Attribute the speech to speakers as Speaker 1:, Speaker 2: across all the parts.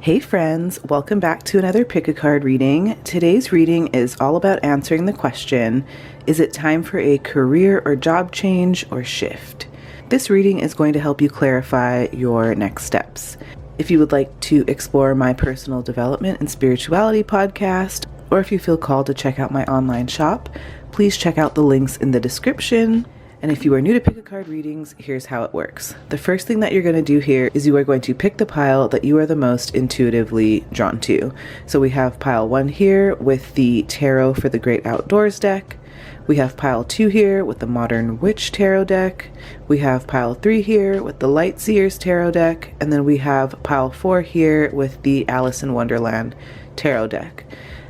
Speaker 1: Hey friends, welcome back to another pick a card reading. Today's reading is all about answering the question, is it time for a career or job change or shift? This reading is going to help you clarify your next steps. If you would like to explore my personal development and spirituality podcast, or if you feel called to check out my online shop, please check out the links in the description. And if you are new to pick a card readings, here's how it works. The first thing that you're going to do here is you are going to pick the pile that you are the most intuitively drawn to. So we have pile 1 here with the Tarot for the Great Outdoors deck. We have pile 2 here with the Modern Witch Tarot deck. We have pile 3 here with the Light Seers Tarot deck. And then we have pile 4 here with the Alice in Wonderland Tarot deck.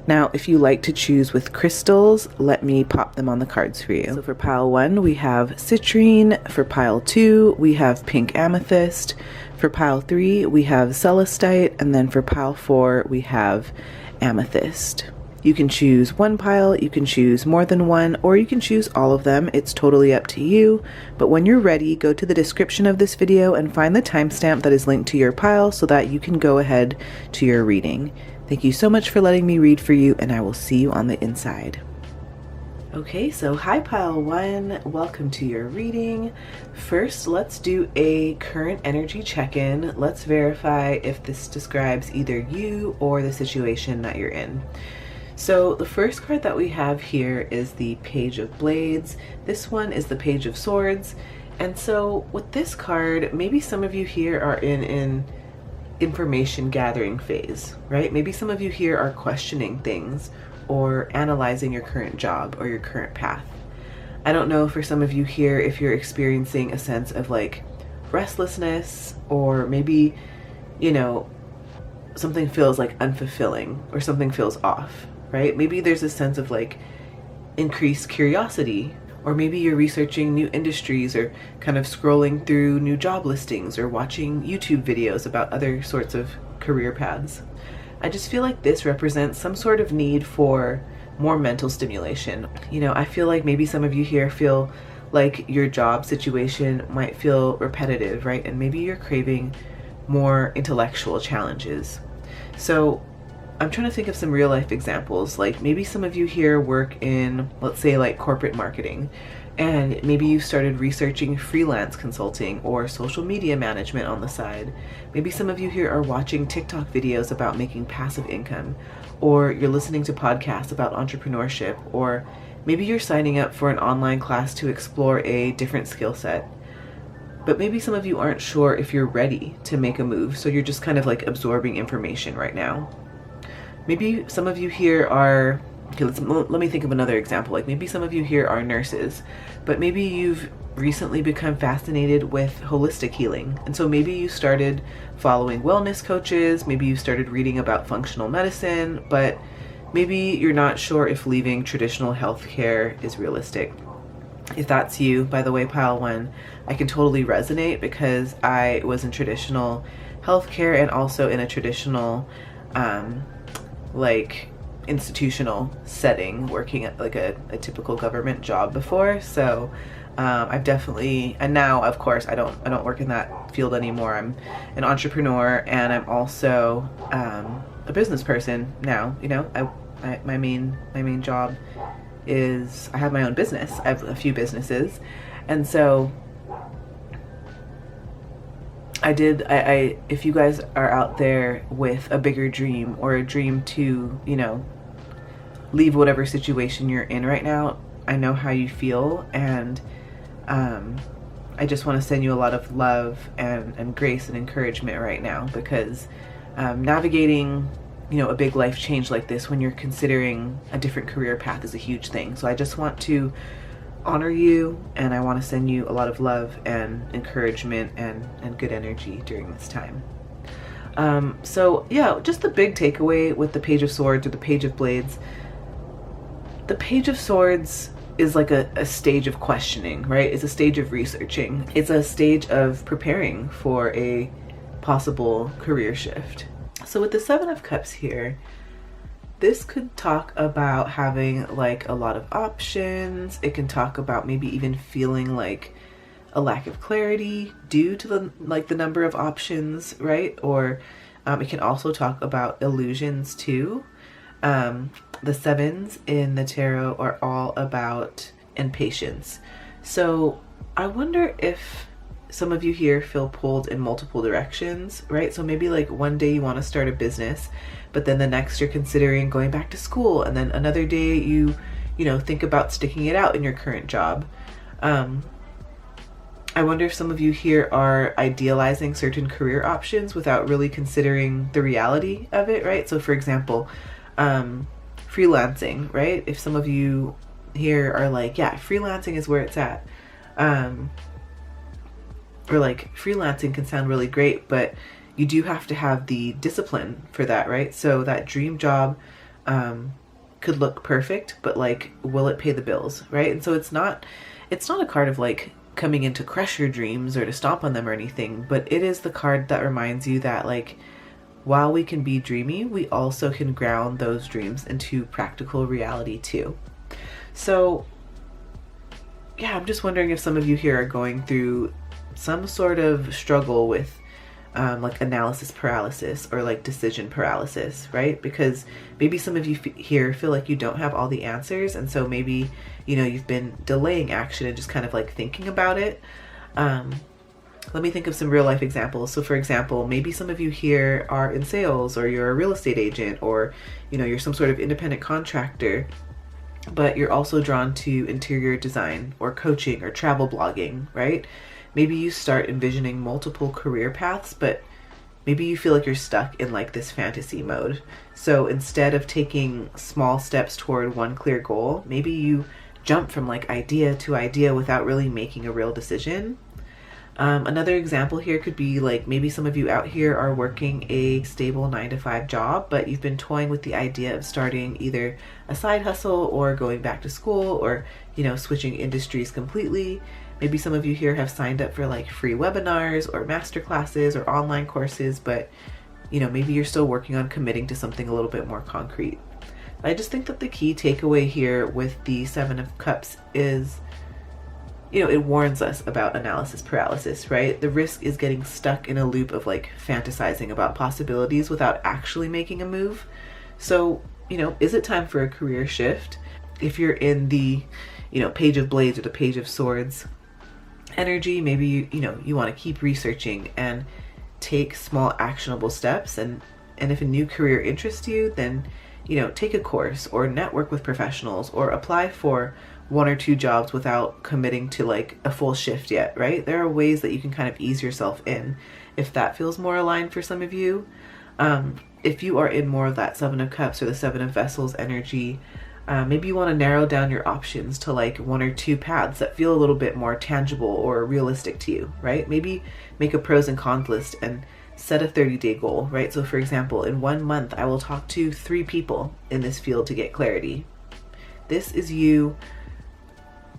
Speaker 1: Now, if you like to choose with crystals, let me pop them on the cards for you. So for pile 1, we have Citrine. For pile 2, we have pink Amethyst. For pile 3, we have Celestite. And then for pile 4, we have Amethyst. You can choose one pile, you can choose more than one, or you can choose all of them. It's totally up to you. But when you're ready, go to the description of this video and find the timestamp that is linked to your pile so that you can go ahead to your reading. Thank you so much for letting me read for you, and I will see you on the inside. Okay, so hi pile 1, welcome to your reading. First, let's do a current energy check-in. Let's verify if this describes either you or the situation that you're in. So the first card that we have here is the Page of Blades. This one is the Page of Swords. And so with this card, maybe some of you here are in an information gathering phase, right? Maybe some of you here are questioning things or analyzing your current job or your current path. I don't know for some of you here if you're experiencing a sense of like restlessness, or maybe, you know, something feels like unfulfilling or something feels off, right? Maybe there's a sense of like increased curiosity, or maybe you're researching new industries or kind of scrolling through new job listings or watching YouTube videos about other sorts of career paths. I just feel like this represents some sort of need for more mental stimulation. You know, I feel like maybe some of you here feel like your job situation might feel repetitive, right? And maybe you're craving more intellectual challenges. So I'm trying to think of some real life examples. Like maybe some of you here work in, let's say, like corporate marketing, and maybe you started researching freelance consulting or social media management on the side. Maybe some of you here are watching TikTok videos about making passive income, or you're listening to podcasts about entrepreneurship, or maybe you're signing up for an online class to explore a different skill set. But maybe some of you aren't sure if you're ready to make a move, so you're just kind of like absorbing information right now. Maybe some of you here are, okay, let me think of another example. Like maybe some of you here are nurses, but maybe you've recently become fascinated with holistic healing. And so maybe you started following wellness coaches, maybe you started reading about functional medicine, but maybe you're not sure if leaving traditional healthcare is realistic. If that's you, by the way, pile 1, I can totally resonate because I was in traditional healthcare and also in a traditional like institutional setting, working at like a typical government job before. So I've definitely, and now of course I don't work in that field anymore. I'm an entrepreneur, and I'm also a business person now. You know, my main job is I have my own business. I have a few businesses, and so I if you guys are out there with a bigger dream or a dream to, you know, leave whatever situation you're in right now, I know how you feel, and I just want to send you a lot of love and grace and encouragement right now, because navigating, you know, a big life change like this when you're considering a different career path is a huge thing. So I just want to honor you, and I want to send you a lot of love and encouragement and good energy during this time. So yeah, just the big takeaway with the Page of Swords or the Page of Blades. The Page of Swords is like a stage of questioning, right? It's a stage of researching. It's a stage of preparing for a possible career shift. So with the 7 of Cups here, this could talk about having like a lot of options. It can talk about maybe even feeling like a lack of clarity due to the number of options, right? Or It can also talk about illusions too. The sevens in the tarot are all about impatience. So I wonder if some of you here feel pulled in multiple directions, right? So maybe like one day you want to start a business, but then the next you're considering going back to school, and then another day you think about sticking it out in your current job. I wonder if some of you here are idealizing certain career options without really considering the reality of it, right? So for example, freelancing, right? If some of you here are like, yeah, freelancing is where it's at. Or like freelancing can sound really great, but you do have to have the discipline for that, right? So that dream job could look perfect, but like, will it pay the bills, right? And so it's not a card of like coming in to crush your dreams or to stomp on them or anything, but it is the card that reminds you that like, while we can be dreamy, we also can ground those dreams into practical reality too. So yeah, I'm just wondering if some of you here are going through some sort of struggle with like analysis paralysis or like decision paralysis, right? Because maybe some of you here feel like you don't have all the answers, and so maybe you've been delaying action and just kind of like thinking about it. Let me think of some real life examples. So for example, maybe some of you here are in sales, or you're a real estate agent, or you're some sort of independent contractor, but you're also drawn to interior design or coaching or travel blogging, right? Maybe you start envisioning multiple career paths, but maybe you feel like you're stuck in like this fantasy mode. So instead of taking small steps toward one clear goal, maybe you jump from like idea to idea without really making a real decision. Another example here could be like, maybe some of you out here are working a stable 9-to-5 job, but you've been toying with the idea of starting either a side hustle or going back to school, or switching industries completely. Maybe some of you here have signed up for like free webinars or master classes or online courses, but maybe you're still working on committing to something a little bit more concrete. I just think that the key takeaway here with the Seven of Cups is, it warns us about analysis paralysis, right? The risk is getting stuck in a loop of like fantasizing about possibilities without actually making a move. So, is it time for a career shift? If you're in the, Page of Blades or the Page of Swords energy, maybe you want to keep researching and take small actionable steps. And if a new career interests you, then, take a course or network with professionals or apply for 1 or 2 jobs without committing to like a full shift yet, right? There are ways that you can kind of ease yourself in if that feels more aligned for some of you. If you are in more of that Seven of Cups or the Seven of Vessels energy, maybe you want to narrow down your options to like 1 or 2 paths that feel a little bit more tangible or realistic to you, right? Maybe make a pros and cons list and set a 30-day goal, right? So for example, in 1 month, I will talk to 3 people in this field to get clarity. This is you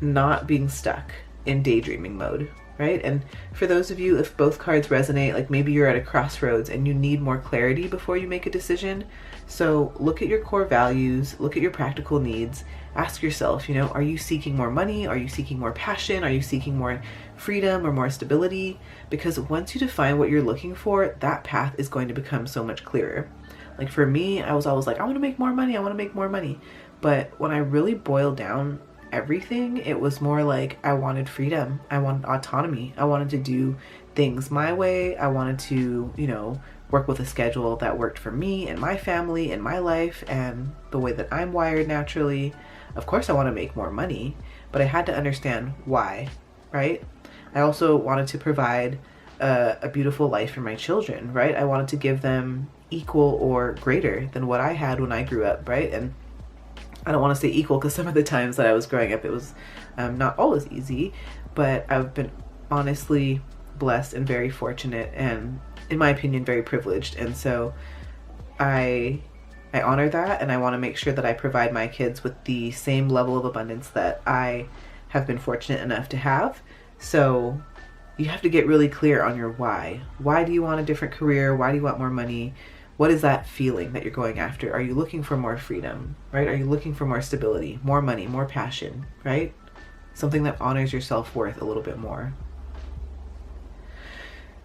Speaker 1: not being stuck in daydreaming mode, right? And for those of you, if both cards resonate, like maybe you're at a crossroads and you need more clarity before you make a decision. So look at your core values, look at your practical needs, ask yourself, are you seeking more money? Are you seeking more passion? Are you seeking more freedom or more stability? Because once you define what you're looking for, that path is going to become so much clearer. Like for me, I was always like, I want to make more money. I want to make more money. But when I really boiled down everything, it was more like I wanted freedom. I wanted autonomy. I wanted to do things my way. I wanted to, work with a schedule that worked for me and my family and my life and the way that I'm wired naturally. Of course, I want to make more money, but I had to understand why, right? I also wanted to provide a beautiful life for my children, right? I wanted to give them equal or greater than what I had when I grew up, right? And I don't want to say equal because some of the times that I was growing up, it was not always easy, but I've been honestly blessed and very fortunate and, in my opinion, very privileged. And so I honor that, and I want to make sure that I provide my kids with the same level of abundance that I have been fortunate enough to have. So you have to get really clear on your why. Why do you want a different career? Why do you want more money? What is that feeling that you're going after? Are you looking for more freedom, right? Are you looking for more stability, more money, more passion, right? Something that honors your self-worth a little bit more.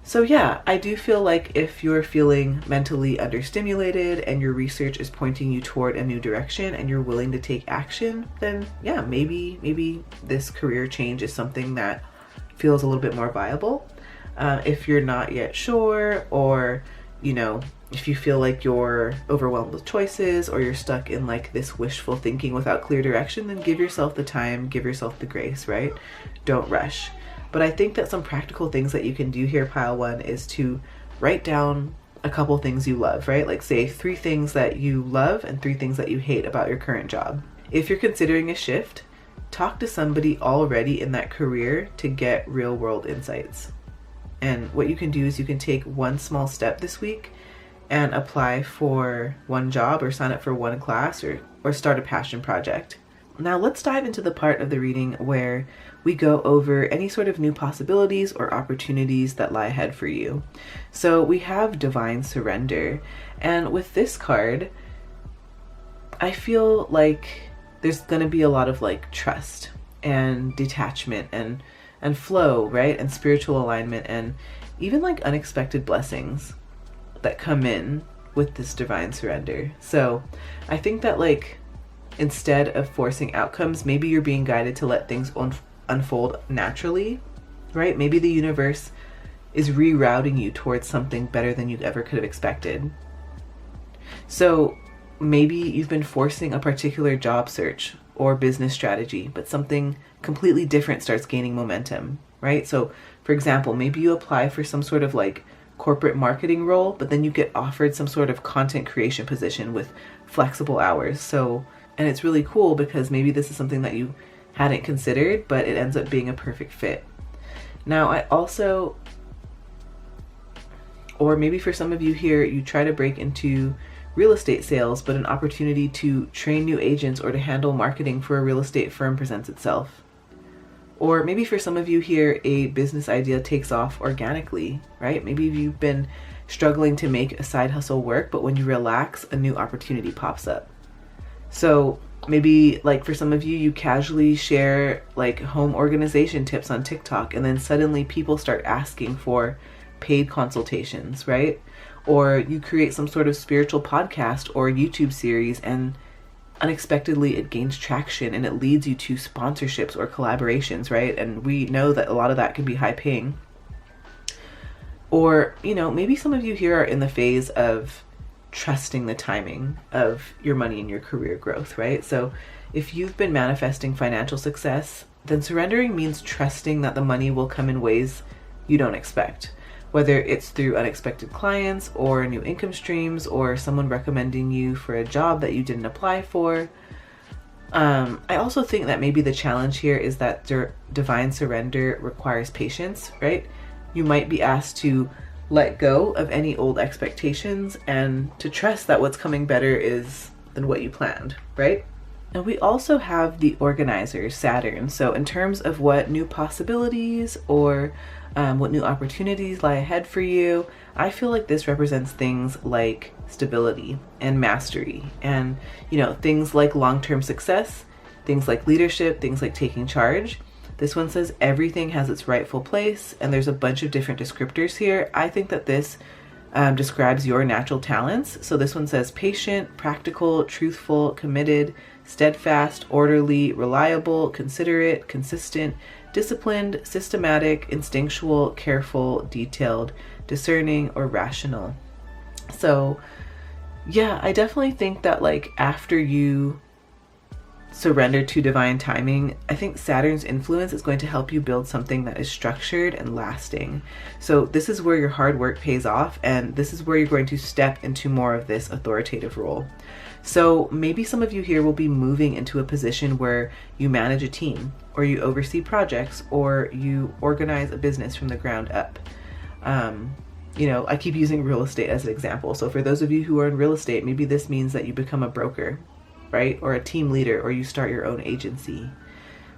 Speaker 1: So yeah, I do feel like if you're feeling mentally understimulated and your research is pointing you toward a new direction and you're willing to take action, then yeah, maybe this career change is something that feels a little bit more viable. If you're not yet sure, or if you feel like you're overwhelmed with choices, or you're stuck in like this wishful thinking without clear direction, then give yourself the time, give yourself the grace, right? Don't rush. But I think that some practical things that you can do here, pile one, is to write down a couple things you love, right? Like say 3 things that you love and 3 things that you hate about your current job. If you're considering a shift, talk to somebody already in that career to get real world insights. And what you can do is you can take one small step this week and apply for one job, or sign up for one class, or start a passion project. Now let's dive into the part of the reading where we go over any sort of new possibilities or opportunities that lie ahead for you. So we have Divine Surrender, and with this card, I feel like there's going to be a lot of like trust and detachment and flow, right? And spiritual alignment, and even like unexpected blessings that come in with this Divine Surrender. So I think that like instead of forcing outcomes, maybe you're being guided to let things unfold naturally, right? Maybe the universe is rerouting you towards something better than you ever could have expected. So maybe you've been forcing a particular job search or business strategy, but something completely different starts gaining momentum, right? So for example, maybe you apply for some sort of like corporate marketing role, but then you get offered some sort of content creation position with flexible hours. And it's really cool because maybe this is something that you hadn't considered, but it ends up being a perfect fit. Now, or maybe for some of you here, you try to break into real estate sales, but an opportunity to train new agents or to handle marketing for a real estate firm presents itself. Or maybe for some of you here, a business idea takes off organically, right? Maybe you've been struggling to make a side hustle work, but when you relax, a new opportunity pops up. So maybe like for some of you, you casually share like home organization tips on TikTok, and then suddenly people start asking for paid consultations, right? Or you create some sort of spiritual podcast or YouTube series, and unexpectedly it gains traction and it leads you to sponsorships or collaborations, right? And we know that a lot of that can be high paying. Or, maybe some of you here are in the phase of trusting the timing of your money and your career growth, right? So if you've been manifesting financial success, then surrendering means trusting that the money will come in ways you don't expect, whether it's through unexpected clients or new income streams or someone recommending you for a job that you didn't apply for. I also think that maybe the challenge here is that divine surrender requires patience, right? You might be asked to let go of any old expectations and to trust that what's coming better is than what you planned, right? And we also have the organizer, Saturn. So in terms of what new possibilities or what new opportunities lie ahead for you, I feel like this represents things like stability and mastery and, things like long-term success, things like leadership, things like taking charge. This one says everything has its rightful place, and there's a bunch of different descriptors here. I think that this describes your natural talents. So this one says patient, practical, truthful, committed, steadfast, orderly, reliable, considerate, consistent, disciplined, systematic, instinctual, careful, detailed, discerning, or rational. So yeah, I definitely think that like after you surrender to divine timing, I think Saturn's influence is going to help you build something that is structured and lasting. So this is where your hard work pays off, and this is where you're going to step into more of this authoritative role. So maybe some of you here will be moving into a position where you manage a team, or you oversee projects, or you organize a business from the ground up. I keep using real estate as an example. So for those of you who are in real estate, maybe this means that you become a broker, right? Or a team leader, or you start your own agency.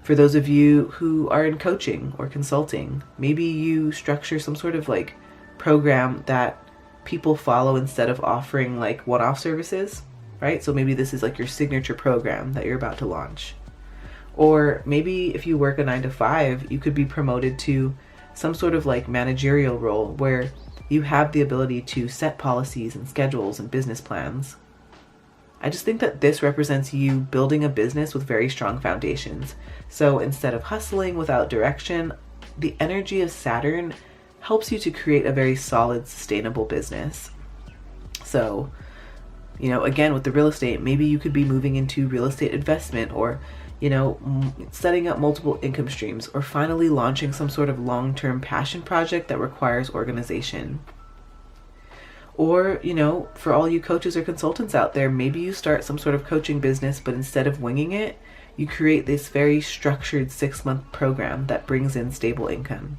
Speaker 1: For those of you who are in coaching or consulting, maybe you structure some sort of like program that people follow instead of offering like one-off services, right? So maybe this is like your signature program that you're about to launch. Or maybe if you work a 9 to 5, you could be promoted to some sort of like managerial role where you have the ability to set policies and schedules and business plans. I just think that this represents you building a business with very strong foundations. So instead of hustling without direction, the energy of Saturn helps you to create a very solid, sustainable business. So, again, with the real estate, maybe you could be moving into real estate investment, or, setting up multiple income streams, or finally launching some sort of long-term passion project that requires organization. Or, for all you coaches or consultants out there, maybe you start some sort of coaching business, but instead of winging it, you create this very structured 6-month program that brings in stable income.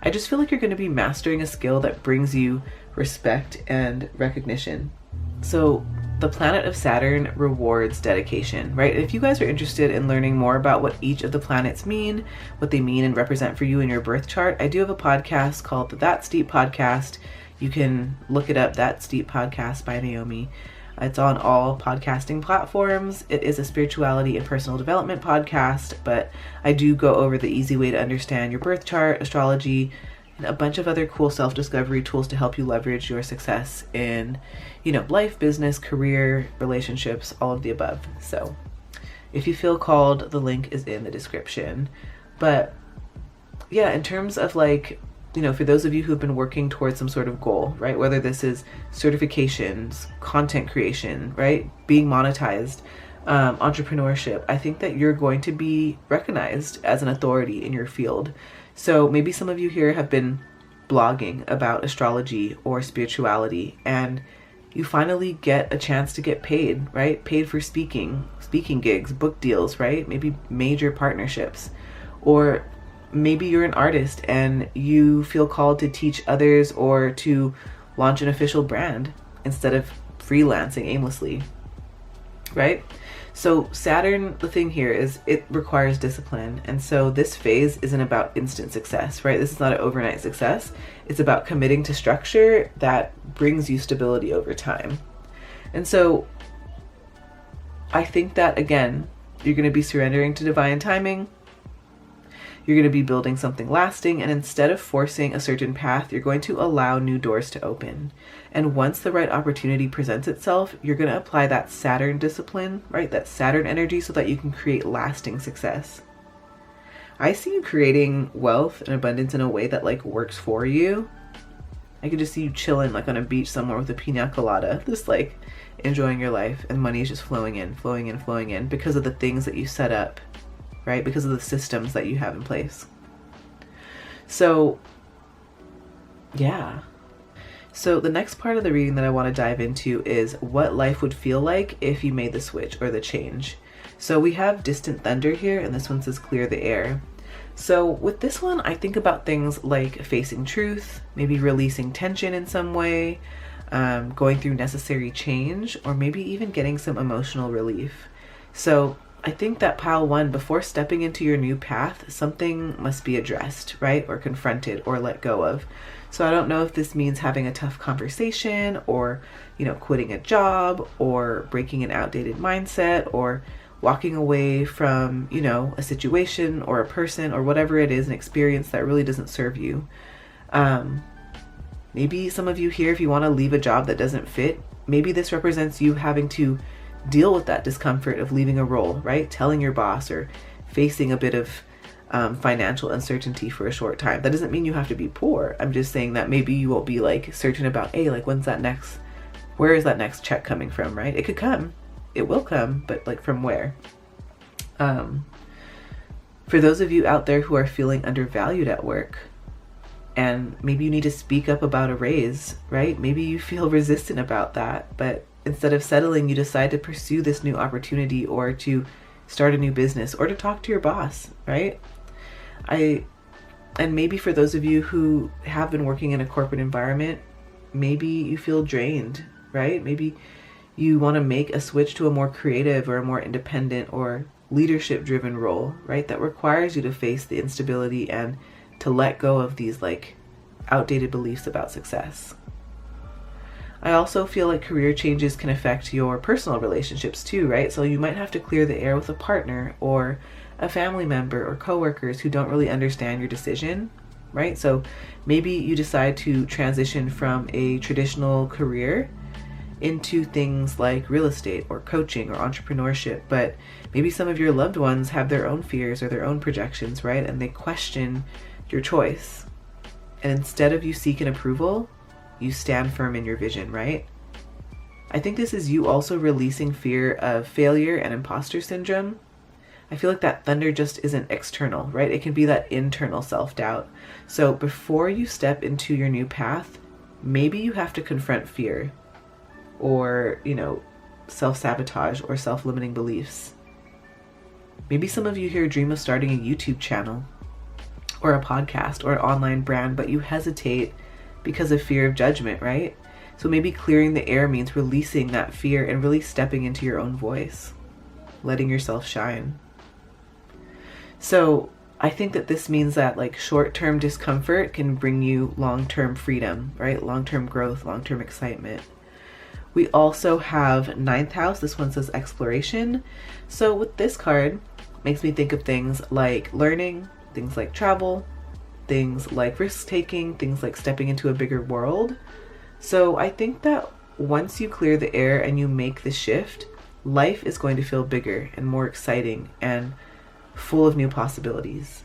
Speaker 1: I just feel like you're going to be mastering a skill that brings you respect and recognition. So the planet of Saturn rewards dedication, right? If you guys are interested in learning more about what each of the planets mean, what they mean and represent for you in your birth chart, I do have a podcast called the That Steep Podcast. You can look it up, That Steep Podcast by Naomi. It's on all podcasting platforms. It is a spirituality and personal development podcast, but I do go over the easy way to understand your birth chart, astrology, and a bunch of other cool self-discovery tools to help you leverage your success in, life, business, career, relationships, all of the above. So if you feel called, the link is in the description. But yeah, in terms of for those of you who've been working towards some sort of goal, right? Whether this is certifications, content creation, right? Being monetized, entrepreneurship, I think that you're going to be recognized as an authority in your field. So maybe some of you here have been blogging about astrology or spirituality, and you finally get a chance to get paid, right? Paid for speaking gigs, book deals, right? Maybe major partnerships. Or maybe you're an artist and you feel called to teach others or to launch an official brand instead of freelancing aimlessly, right? So Saturn, the thing here is it requires discipline. And so this phase isn't about instant success, right? This is not an overnight success. It's about committing to structure that brings you stability over time. And so I think that, again, you're going to be surrendering to divine timing. You're going to be building something lasting, and instead of forcing a certain path, you're going to allow new doors to open. And once the right opportunity presents itself, you're going to apply that Saturn discipline, right? That Saturn energy, so that you can create lasting success. I see you creating wealth and abundance in a way that works for you. I could just see you chilling on a beach somewhere with a pina colada, just enjoying your life, and money is just flowing in because of the things that you set up, right? Because of the systems that you have in place. So, yeah. So the next part of the reading that I want to dive into is what life would feel like if you made the switch or the change. So we have distant thunder here, and this one says clear the air. So with this one, I think about things like facing truth, maybe releasing tension in some way, going through necessary change, or maybe even getting some emotional relief. So I think that pile 1, before stepping into your new path, something must be addressed, right? Or confronted or let go of. So I don't know if this means having a tough conversation, or, quitting a job, or breaking an outdated mindset, or walking away from, a situation or a person or whatever it is, an experience that really doesn't serve you. Maybe some of you here, if you want to leave a job that doesn't fit, maybe this represents you having to deal with that discomfort of leaving a role, right? Telling your boss, or facing a bit of financial uncertainty for a short time. That doesn't mean you have to be poor. I'm just saying that maybe you won't be certain about, hey, where is that next check coming from, right? It could come, it will come, but from where? For those of you out there who are feeling undervalued at work, and maybe you need to speak up about a raise, right? Maybe you feel resistant about that, but instead of settling, you decide to pursue this new opportunity, or to start a new business, or to talk to your boss, right? And maybe for those of you who have been working in a corporate environment, maybe you feel drained, right? Maybe you want to make a switch to a more creative or a more independent or leadership-driven role, right? That requires you to face the instability and to let go of these outdated beliefs about success. I also feel like career changes can affect your personal relationships too, right? So you might have to clear the air with a partner, or a family member or coworkers who don't really understand your decision, right? So maybe you decide to transition from a traditional career into things like real estate or coaching or entrepreneurship, but maybe some of your loved ones have their own fears or their own projections, right? And they question your choice. And instead of you seeking approval, you stand firm in your vision, right? I think this is you also releasing fear of failure and imposter syndrome. I feel like that thunder just isn't external, right? It can be that internal self-doubt. So before you step into your new path, maybe you have to confront fear or, self-sabotage or self-limiting beliefs. Maybe some of you here dream of starting a YouTube channel or a podcast or an online brand, but you hesitate because of fear of judgment, right? So maybe clearing the air means releasing that fear and really stepping into your own voice, letting yourself shine. So I think that this means that like short-term discomfort can bring you long-term freedom, right? Long-term growth, long-term excitement. We also have ninth house. This one says exploration. So with this card, makes me think of things like learning, things like travel, things like risk-taking, things like stepping into a bigger world. So I think that once you clear the air and you make the shift, life is going to feel bigger and more exciting and full of new possibilities.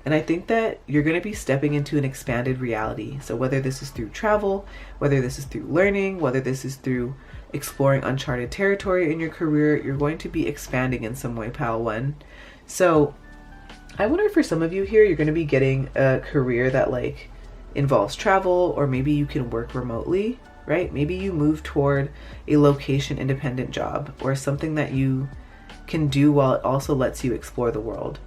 Speaker 1: And I think that you're going to be stepping into an expanded reality. So whether this is through travel, whether this is through learning, whether this is through exploring uncharted territory in your career, you're going to be expanding in some way, pal one. So I wonder if for some of you here, you're going to be getting a career that like involves travel, or maybe you can work remotely, right? Maybe you move toward a location independent job or something that you can do while it also lets you explore the world.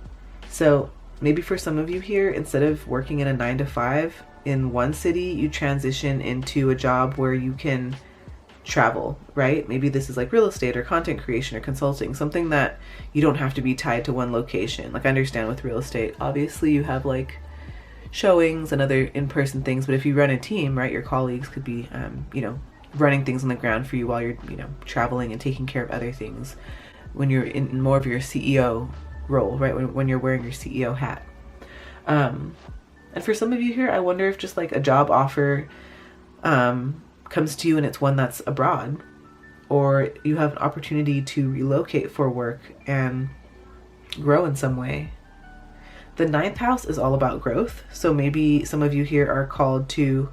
Speaker 1: So maybe for some of you here, instead of working in a 9-to-5 in one city, you transition into a job where you can travel, right? Maybe this is like real estate or content creation or consulting, something that you don't have to be tied to one location. Like I understand with real estate, obviously you have like showings and other in-person things, but if you run a team, right, your colleagues could be, running things on the ground for you while you're, traveling and taking care of other things when you're in more of your CEO role, right, when you're wearing your CEO hat. And for some of you here, I wonder if just like a job offer comes to you and it's one that's abroad, or you have an opportunity to relocate for work and grow in some way. The ninth house is all about growth. So maybe some of you here are called to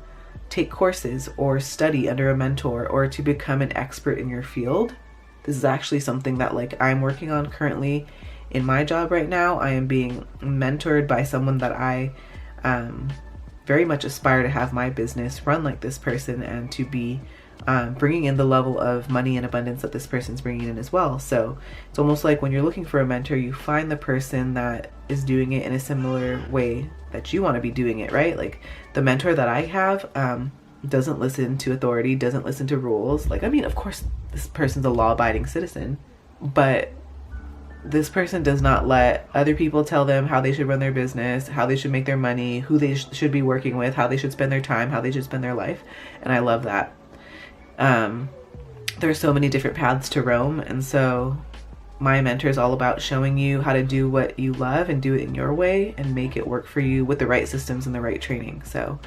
Speaker 1: take courses or study under a mentor or to become an expert in your field. This is actually something that like I'm working on currently in my job right now. I am being mentored by someone that I very much aspire to have my business run like this person and to be bringing in the level of money and abundance that this person's bringing in as well. So it's almost like when you're looking for a mentor, you find the person that is doing it in a similar way that you want to be doing it, right? Like the mentor that I have doesn't listen to authority, doesn't listen to rules. Like, I mean, of course, this person's a law-abiding citizen, but this person does not let other people tell them how they should run their business, how they should make their money, who they should be working with, how they should spend their time, how they should spend their life. And I love that. There are so many different paths to roam. And so my mentor is all about showing you how to do what you love and do it in your way and make it work for you with the right systems and the right training. So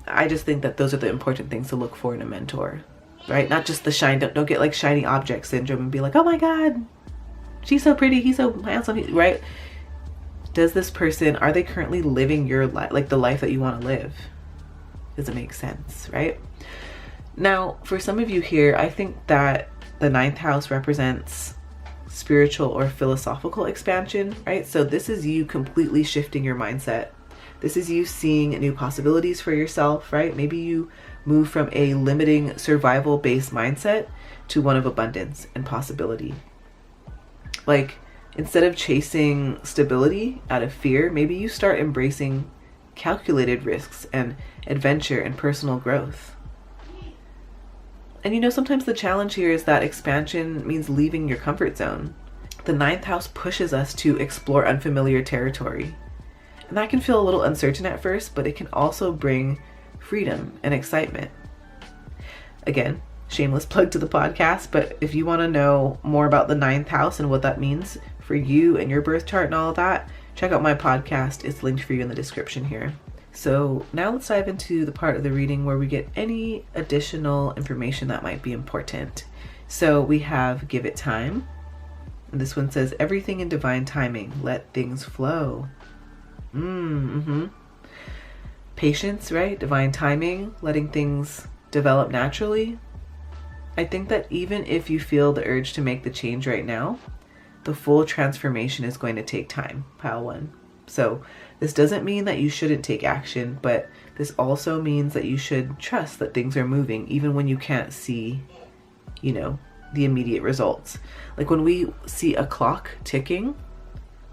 Speaker 1: I just think that those are the important things to look for in a mentor, right? Not just the shine. Don't get like shiny object syndrome and be like, oh my God, she's so pretty, he's so handsome, right? Does this person, are they currently living your life, like the life that you want to live? Does it make sense, right? Now, for some of you here, I think that the ninth house represents spiritual or philosophical expansion, right? So this is you completely shifting your mindset. This is you seeing new possibilities for yourself, right? Maybe you move from a limiting survival-based mindset to one of abundance and possibility. Like, instead of chasing stability out of fear, maybe you start embracing calculated risks and adventure and personal growth. And sometimes the challenge here is that expansion means leaving your comfort zone. The ninth house pushes us to explore unfamiliar territory. And that can feel a little uncertain at first, but it can also bring freedom and excitement. Again, shameless plug to the podcast, but if you want to know more about the ninth house and what that means for you and your birth chart and all of that, check out my podcast. It's linked for you in the description here. So now let's dive into the part of the reading where we get any additional information that might be important. So we have give it time. And this one says everything in divine timing. Let things flow. Patience, right? Divine timing, letting things develop naturally. I think that even if you feel the urge to make the change right now, the full transformation is going to take time, pile 1. So this doesn't mean that you shouldn't take action, but this also means that you should trust that things are moving even when you can't see, the immediate results. Like when we see a clock ticking,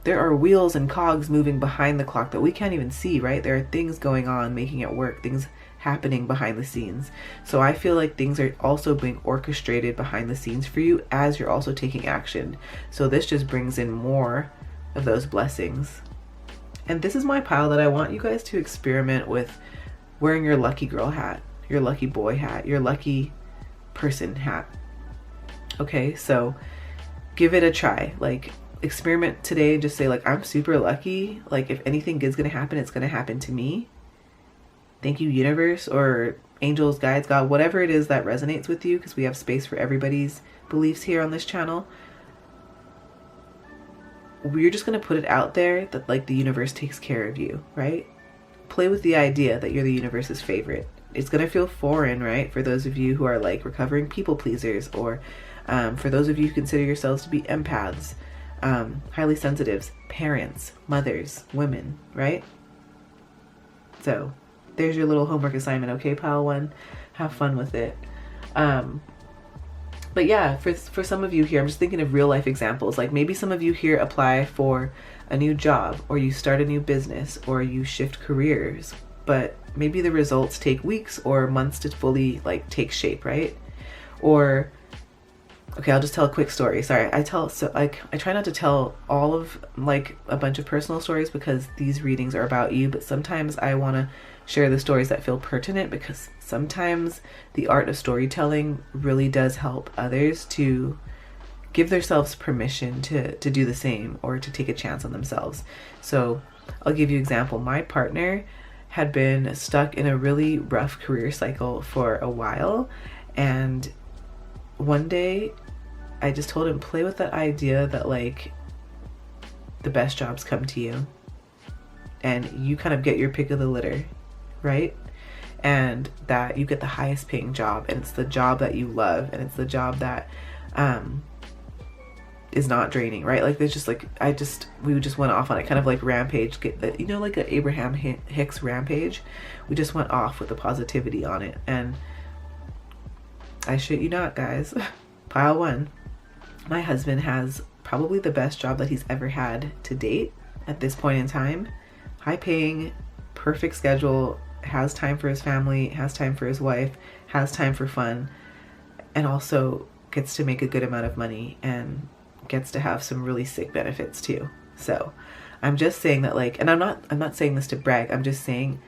Speaker 1: there are wheels and cogs moving behind the clock that we can't even see, right? There are things going on, making it work, things happening behind the scenes. So I feel like things are also being orchestrated behind the scenes for you as you're also taking action. So this just brings in more of those blessings. And this is my pile that I want you guys to experiment with wearing your lucky girl hat, your lucky boy hat, your lucky person hat. Okay, so give it a try. Like, experiment today and just say, like, I'm super lucky. Like, if anything good's gonna happen, it's gonna happen to me. Thank you, universe, or angels, guides, God, whatever it is that resonates with you, because we have space for everybody's beliefs here on this channel. We're just going to put it out there that, like, the universe takes care of you, right? Play with the idea that you're the universe's favorite. It's going to feel foreign, right? For those of you who are like recovering people pleasers, or for those of you who consider yourselves to be empaths, highly sensitives, parents, mothers, women, right? So there's your little homework assignment, okay, pile 1? Have fun with it. But yeah, for some of you here, I'm just thinking of real life examples. Like maybe some of you here apply for a new job, or you start a new business, or you shift careers, but maybe the results take weeks or months to fully like take shape, right? Or, okay, I'll just tell a quick story. Sorry, I try not to tell all of like a bunch of personal stories because these readings are about you, but sometimes I want to share the stories that feel pertinent, because sometimes the art of storytelling really does help others to give themselves permission to do the same, or to take a chance on themselves. So I'll give you an example. My partner had been stuck in a really rough career cycle for a while, and one day I just told him, play with that idea that like the best jobs come to you and you kind of get your pick of the litter, right? And that you get the highest paying job, and it's the job that you love, and it's the job that is not draining, right? Like there's just like, we just went off on it, kind of like rampage, like an Abraham Hicks rampage. We just went off with the positivity on it, and I shit you not, guys, pile 1, my husband has probably the best job that he's ever had to date at this point in time. High paying, perfect schedule, has time for his family, has time for his wife, has time for fun, and also gets to make a good amount of money and gets to have some really sick benefits too. So I'm just saying that, like, and I'm not saying this to brag, I'm just saying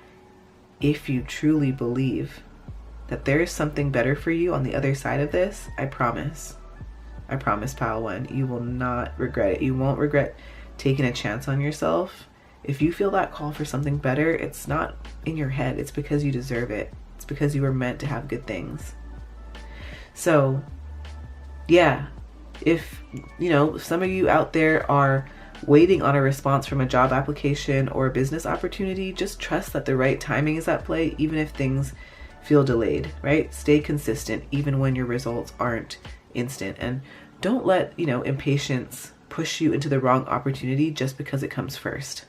Speaker 1: if you truly believe that there is something better for you on the other side of this, I promise pile 1, you will not regret it. You won't regret taking a chance on yourself. If you feel that call for something better, it's not in your head. It's because you deserve it. It's because you were meant to have good things. So yeah, if some of you out there are waiting on a response from a job application or a business opportunity, just trust that the right timing is at play, even if things feel delayed, right? Stay consistent even when your results aren't instant, and don't let impatience push you into the wrong opportunity just because it comes first.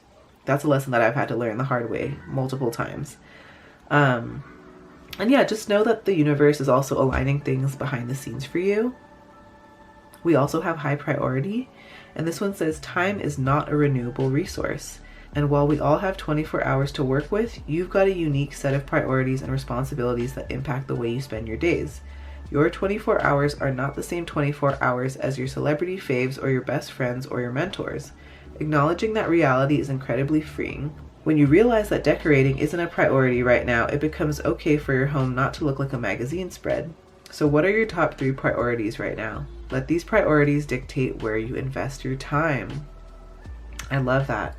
Speaker 1: That's a lesson that I've had to learn the hard way multiple times. And yeah, just know that the universe is also aligning things behind the scenes for you. We also have high priority, and this one says time is not a renewable resource. And while we all have 24 hours to work with, you've got a unique set of priorities and responsibilities that impact the way you spend your days. Your 24 hours are not the same 24 hours as your celebrity faves or your best friends or your mentors. Acknowledging that reality is incredibly freeing. When you realize that decorating isn't a priority right now, it becomes okay for your home not to look like a magazine spread. So what are your top 3 priorities right now? Let these priorities dictate where you invest your time. I love that.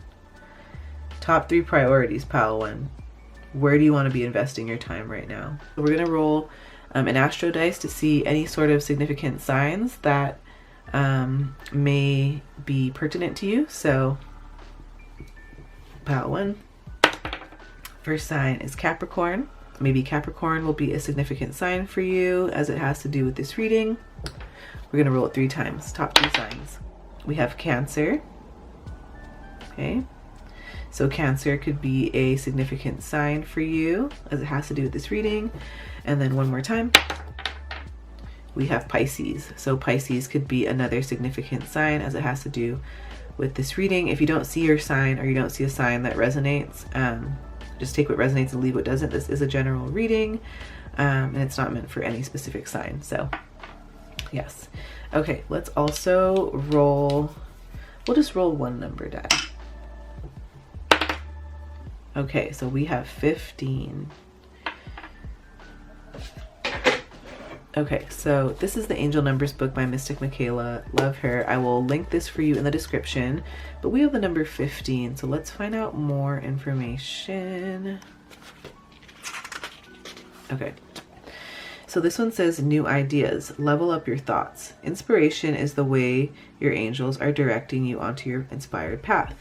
Speaker 1: Top 3 priorities, pile 1. Where do you want to be investing your time right now? So we're going to roll an astro dice to see any sort of significant signs that may be pertinent to you. So pile 1. First sign is Capricorn. Maybe Capricorn will be a significant sign for you as it has to do with this reading. We're going to roll it 3 times. Top 3 signs. We have Cancer. Okay. So Cancer could be a significant sign for you as it has to do with this reading. And then one more time. We have Pisces. So Pisces could be another significant sign as it has to do with this reading. If you don't see your sign, or you don't see a sign that resonates, just take what resonates and leave what doesn't. This is a general reading, and it's not meant for any specific sign. So yes. Okay, let's also roll, we'll just roll 1 number die. Okay, so we have 15. Okay, so this is the Angel Numbers book by Mystic Michaela. Love her. I will link this for you in the description. But we have the number 15, so let's find out more information. Okay. So this one says new ideas. Level up your thoughts. Inspiration is the way your angels are directing you onto your inspired path.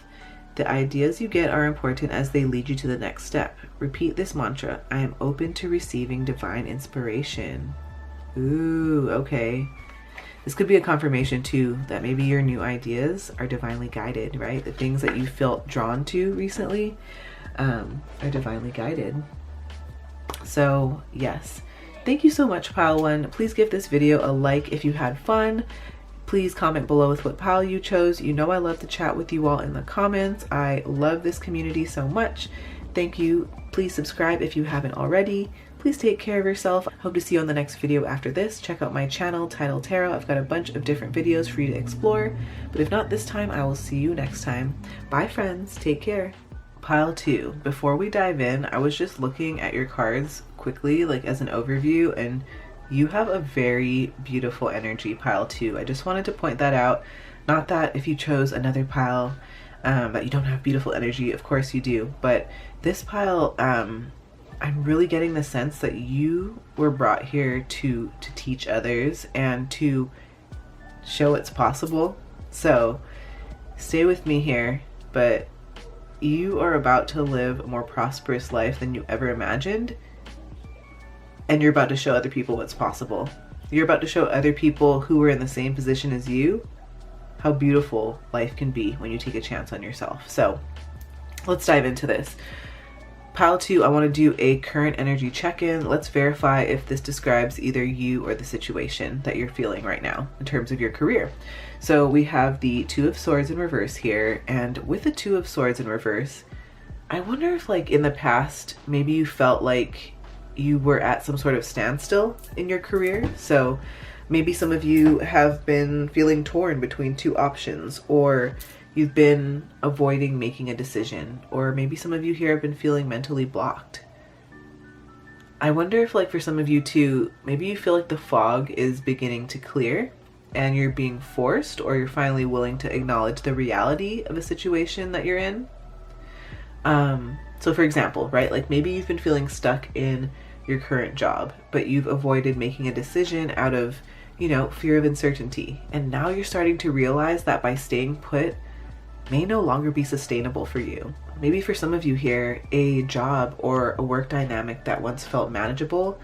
Speaker 1: The ideas you get are important as they lead you to the next step. Repeat this mantra. I am open to receiving divine inspiration. Ooh, okay. This could be a confirmation too that maybe your new ideas are divinely guided, right? The things that you felt drawn to recently are divinely guided. So yes, thank you so much, pile 1. Please give this video a like if you had fun. Please comment below with what pile you chose. You know I love to chat with you all in the comments. I love this community so much. Thank you. Please subscribe if you haven't already. Please take care of yourself. Hope to see you on the next video after this. Check out my channel, Tidal Tarot. I've got a bunch of different videos for you to explore. But if not this time, I will see you next time. Bye friends. Take care. Pile 2. Before we dive in, I was just looking at your cards quickly, like as an overview, and you have a very beautiful energy, pile 2. I just wanted to point that out. Not that if you chose another pile that you don't have beautiful energy. Of course you do. But this pile, I'm really getting the sense that you were brought here to teach others and to show it's possible. So stay with me here, but you are about to live a more prosperous life than you ever imagined. And you're about to show other people what's possible. You're about to show other people who are in the same position as you how beautiful life can be when you take a chance on yourself. So let's dive into this. Pile 2, I want to do a current energy check-in. Let's verify if this describes either you or the situation that you're feeling right now in terms of your career. So we have the 2 of Swords in reverse here, and with the 2 of Swords in reverse, I wonder if like in the past, maybe you felt like you were at some sort of standstill in your career. So maybe some of you have been feeling torn between 2 options, or you've been avoiding making a decision, or maybe some of you here have been feeling mentally blocked. I wonder if like for some of you too, maybe you feel like the fog is beginning to clear and you're being forced, or you're finally willing to acknowledge the reality of a situation that you're in. So for example, right, like maybe you've been feeling stuck in your current job, but you've avoided making a decision out of, you know, fear of uncertainty. And now you're starting to realize that by staying put may no longer be sustainable for you. Maybe for some of you here, a job or a work dynamic that once felt manageable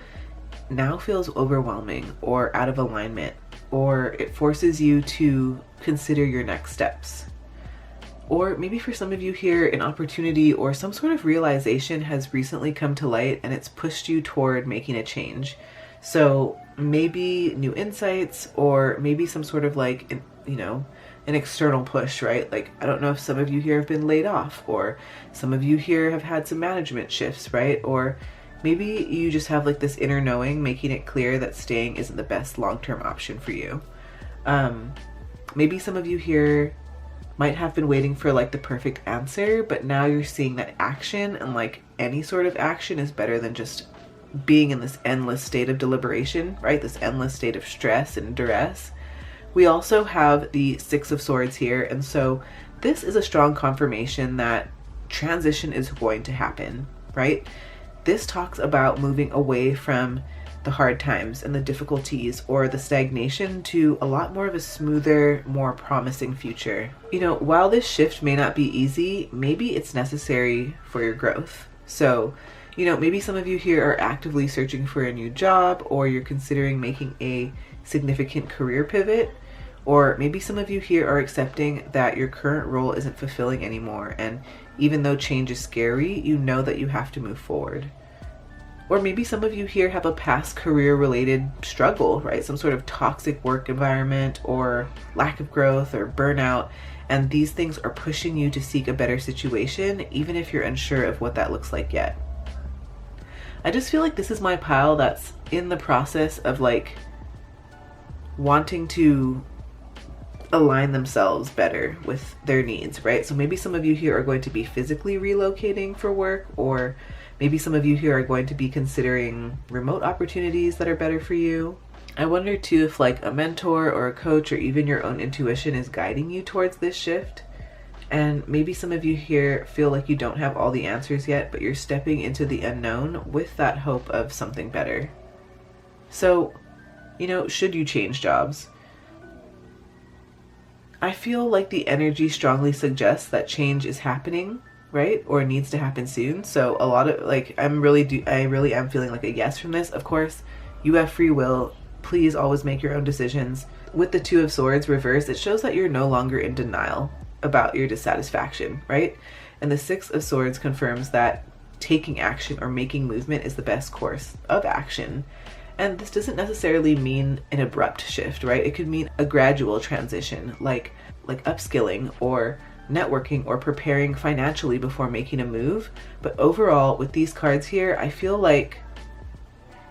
Speaker 1: now feels overwhelming or out of alignment, or it forces you to consider your next steps. Or maybe for some of you here, an opportunity or some sort of realization has recently come to light and it's pushed you toward making a change. So maybe new insights, or maybe some sort of like, you know, an external push, right? Like, I don't know if some of you here have been laid off, or some of you here have had some management shifts, right? Or maybe you just have like this inner knowing making it clear that staying isn't the best long-term option for you. Maybe some of you here might have been waiting for like the perfect answer, but now you're seeing that action, and like any sort of action is better than just being in this endless state of deliberation, right? This endless state of stress and duress. We also have the Six of Swords here, and so this is a strong confirmation that transition is going to happen, right? This talks about moving away from the hard times and the difficulties or the stagnation to a lot more of a smoother, more promising future. You know, while this shift may not be easy, maybe it's necessary for your growth. So, you know, maybe some of you here are actively searching for a new job, or you're considering making a significant career pivot, or maybe some of you here are accepting that your current role isn't fulfilling anymore, and even though change is scary, you know that you have to move forward. Or maybe some of you here have a past career-related struggle, right? Some sort of toxic work environment or lack of growth or burnout, and these things are pushing you to seek a better situation, even if you're unsure of what that looks like yet. I just feel like this is my pile that's in the process of like wanting to align themselves better with their needs, right? So maybe some of you here are going to be physically relocating for work, or maybe some of you here are going to be considering remote opportunities that are better for you. I wonder too if like a mentor or a coach or even your own intuition is guiding you towards this shift. And maybe some of you here feel like you don't have all the answers yet, but you're stepping into the unknown with that hope of something better. So, you know, should you change jobs? I feel like the energy strongly suggests that change is happening, right? Or needs to happen soon. So a lot of like, I really am feeling like a yes from this. Of course, you have free will. Please always make your own decisions. With the Two of Swords reversed, it shows that you're no longer in denial about your dissatisfaction, right? And the Six of Swords confirms that taking action or making movement is the best course of action. And this doesn't necessarily mean an abrupt shift, right? It could mean a gradual transition, like upskilling or networking or preparing financially before making a move. But overall, with these cards here, I feel like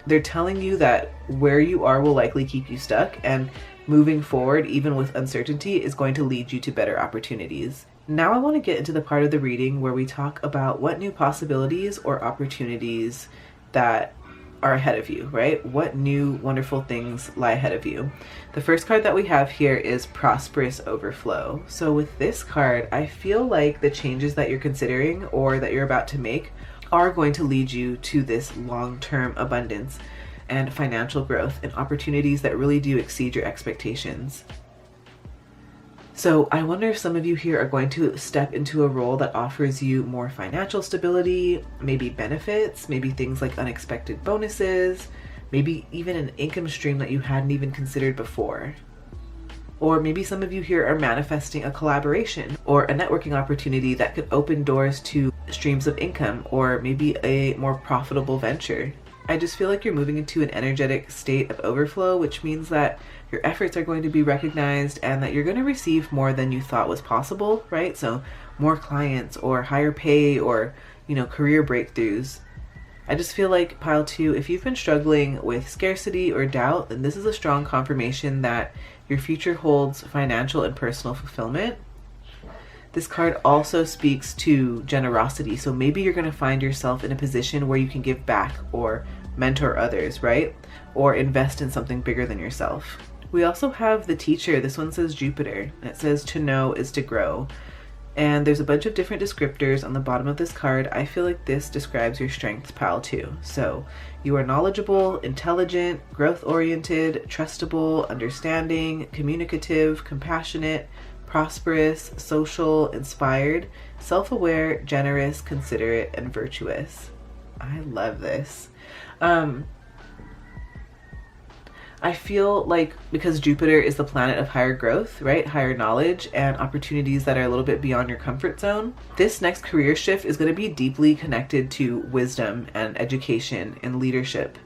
Speaker 1: they're telling you that where you are will likely keep you stuck, and moving forward, even with uncertainty, is going to lead you to better opportunities. Now I want to get into the part of the reading where we talk about what new possibilities or opportunities that are ahead of you, right? What new wonderful things lie ahead of you. The first card that we have here is Prosperous Overflow. So with this card, I feel like the changes that you're considering or that you're about to make are going to lead you to this long-term abundance and financial growth and opportunities that really do exceed your expectations. So I wonder if some of you here are going to step into a role that offers you more financial stability, maybe benefits, maybe things like unexpected bonuses, maybe even an income stream that you hadn't even considered before. Or maybe some of you here are manifesting a collaboration or a networking opportunity that could open doors to streams of income or maybe a more profitable venture. I just feel like you're moving into an energetic state of overflow, which means that your efforts are going to be recognized and that you're going to receive more than you thought was possible, right? So more clients or higher pay or, you know, career breakthroughs. I just feel like pile 2, if you've been struggling with scarcity or doubt, then this is a strong confirmation that your future holds financial and personal fulfillment. This card also speaks to generosity. So maybe you're going to find yourself in a position where you can give back or mentor others, right? Or invest in something bigger than yourself. We also have the Teacher. This one says Jupiter. And it says to know is to grow. And there's a bunch of different descriptors on the bottom of this card. I feel like this describes your strengths, pile 2. So you are knowledgeable, intelligent, growth-oriented, trustable, understanding, communicative, compassionate, prosperous, social, inspired, self-aware, generous, considerate, and virtuous. I love this. I feel like because Jupiter is the planet of higher growth, right? Higher knowledge and opportunities that are a little bit beyond your comfort zone. This next career shift is going to be deeply connected to wisdom and education and leadership.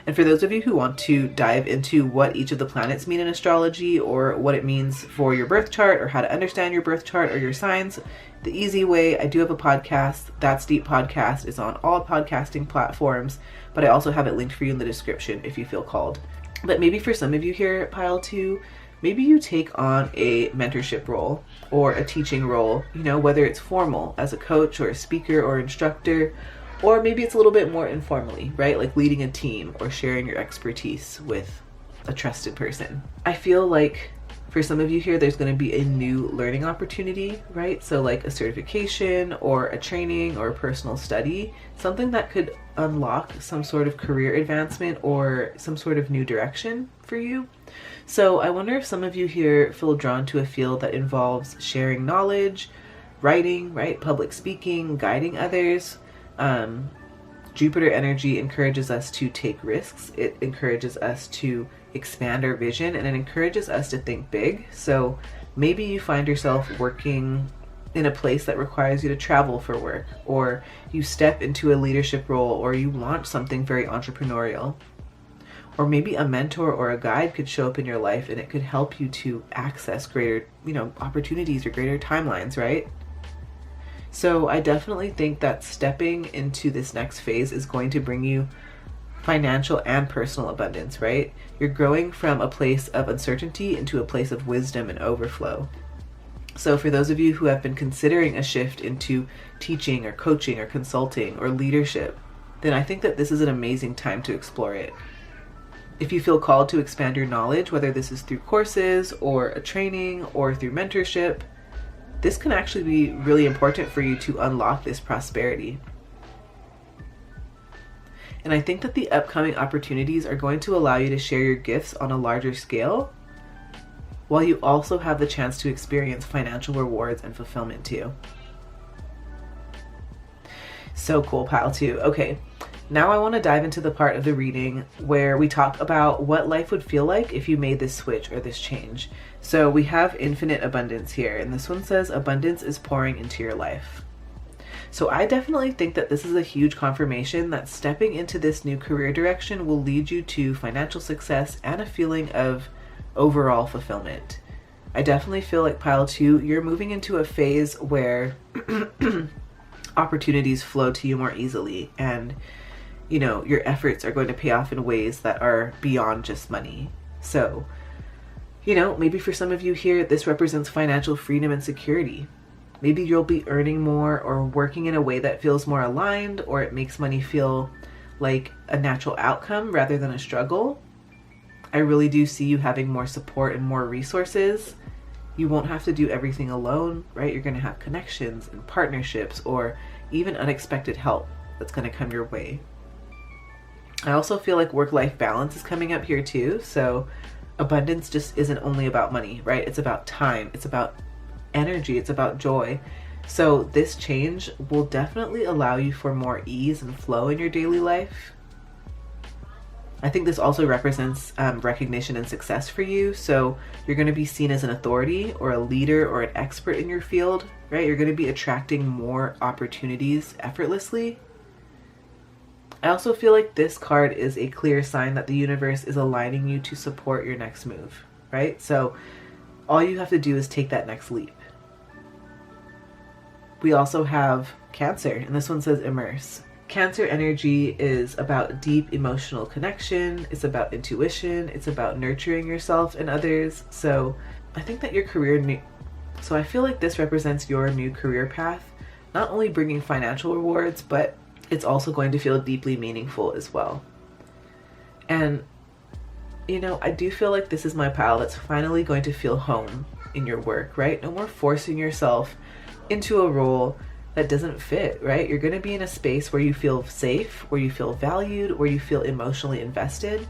Speaker 1: And for those of you who want to dive into what each of the planets mean in astrology or what it means for your birth chart or how to understand your birth chart or your signs, the easy way, I do have a podcast. That's Deep Podcast. It's on all podcasting platforms, but I also have it linked for you in the description if you feel called. But maybe for some of you here at pile 2, maybe you take on a mentorship role or a teaching role, you know, whether it's formal as a coach or a speaker or instructor, or maybe it's a little bit more informally, right? Like leading a team or sharing your expertise with a trusted person. I feel like For some of you here, there's going to be a new learning opportunity, right? So like a certification or a training or a personal study, something that could unlock some sort of career advancement or some sort of new direction for you. So I wonder if some of you here feel drawn to a field that involves sharing knowledge, writing, right? Public speaking, guiding others. Jupiter energy encourages us to take risks. It encourages us to expand our vision, and it encourages us to think big. So maybe you find yourself working in a place that requires you to travel for work, or you step into a leadership role, or you launch something very entrepreneurial. Or maybe a mentor or a guide could show up in your life, and it could help you to access greater, opportunities or greater timelines, right? So I definitely think that stepping into this next phase is going to bring you financial and personal abundance, right? You're growing from a place of uncertainty into a place of wisdom and overflow. So for those of you who have been considering a shift into teaching or coaching or consulting or leadership, then I think that this is an amazing time to explore it. If you feel called to expand your knowledge, whether this is through courses or a training or through mentorship, this can actually be really important for you to unlock this prosperity. And I think that the upcoming opportunities are going to allow you to share your gifts on a larger scale, while you also have the chance to experience financial rewards and fulfillment too. So cool, pile 2. Okay, now I want to dive into the part of the reading where we talk about what life would feel like if you made this switch or this change. So we have infinite abundance here, and this one says abundance is pouring into your life. So I definitely think that this is a huge confirmation that stepping into this new career direction will lead you to financial success and a feeling of overall fulfillment. I definitely feel like pile 2, you're moving into a phase where opportunities flow to you more easily, and your efforts are going to pay off in ways that are beyond just money. So, maybe for some of you here, this represents financial freedom and security. Maybe you'll be earning more or working in a way that feels more aligned, or it makes money feel like a natural outcome rather than a struggle. I really do see you having more support and more resources. You won't have to do everything alone, right? You're going to have connections and partnerships, or even unexpected help that's going to come your way. I also feel like work-life balance is coming up here too. So abundance just isn't only about money, right? It's about time. It's about energy. It's about joy. So this change will definitely allow you for more ease and flow in your daily life. I think this also represents recognition and success for you. So you're going to be seen as an authority or a leader or an expert in your field, right? You're going to be attracting more opportunities effortlessly. I also feel like this card is a clear sign that the universe is aligning you to support your next move, right? So all you have to do is take that next leap. We also have Cancer, and this one says immerse. Cancer energy is about deep emotional connection. It's about intuition. It's about nurturing yourself and others. So I think that I feel like this represents your new career path, not only bringing financial rewards, but it's also going to feel deeply meaningful as well. And, I do feel like this is my pile that's finally going to feel home in your work, right? No more forcing yourself into a role that doesn't fit, right? You're going to be in a space where you feel safe, where you feel valued, where you feel emotionally invested.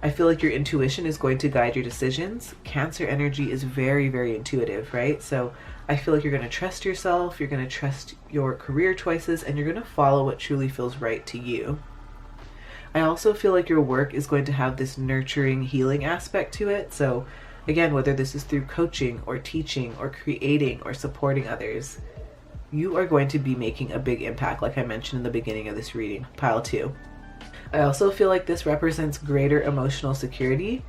Speaker 1: I feel like your intuition is going to guide your decisions. Cancer energy is very, very intuitive, right? So I feel like you're going to trust yourself, you're going to trust your career choices, and you're going to follow what truly feels right to you. I also feel like your work is going to have this nurturing, healing aspect to it. So again, whether this is through coaching or teaching or creating or supporting others, you are going to be making a big impact, like I mentioned in the beginning of this reading, pile 2. I also feel like this represents greater emotional security.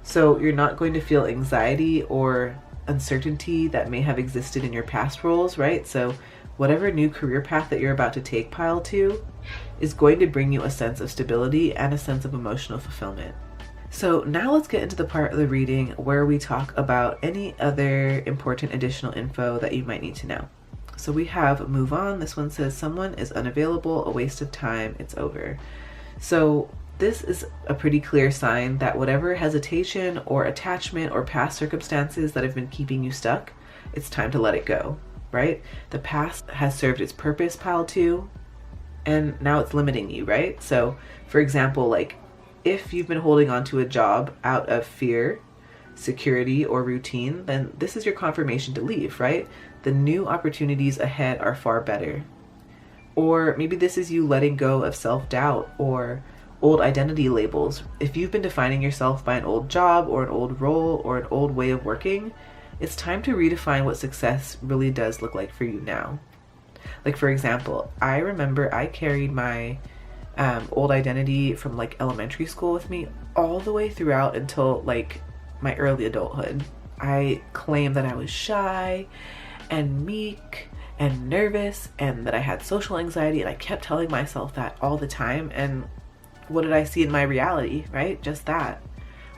Speaker 1: So you're not going to feel anxiety or uncertainty that may have existed in your past roles, right? So whatever new career path that you're about to take, pile 2, is going to bring you a sense of stability and a sense of emotional fulfillment. So now let's get into the part of the reading where we talk about any other important additional info that you might need to know. So we have move on. This one says someone is unavailable, a waste of time, it's over. So this is a pretty clear sign that whatever hesitation or attachment or past circumstances that have been keeping you stuck, it's time to let it go, right? The past has served its purpose, pile 2, and now it's limiting you, right? So for example, like if you've been holding on to a job out of fear, security, or routine, then this is your confirmation to leave, right? The new opportunities ahead are far better. Or maybe this is you letting go of self-doubt or old identity labels. If you've been defining yourself by an old job or an old role or an old way of working, it's time to redefine what success really does look like for you now. Like for example, I remember I carried my old identity from like elementary school with me all the way throughout until like my early adulthood. I claimed that I was shy and meek and nervous and that I had social anxiety, and I kept telling myself that all the time. And what did I see in my reality, right? Just that.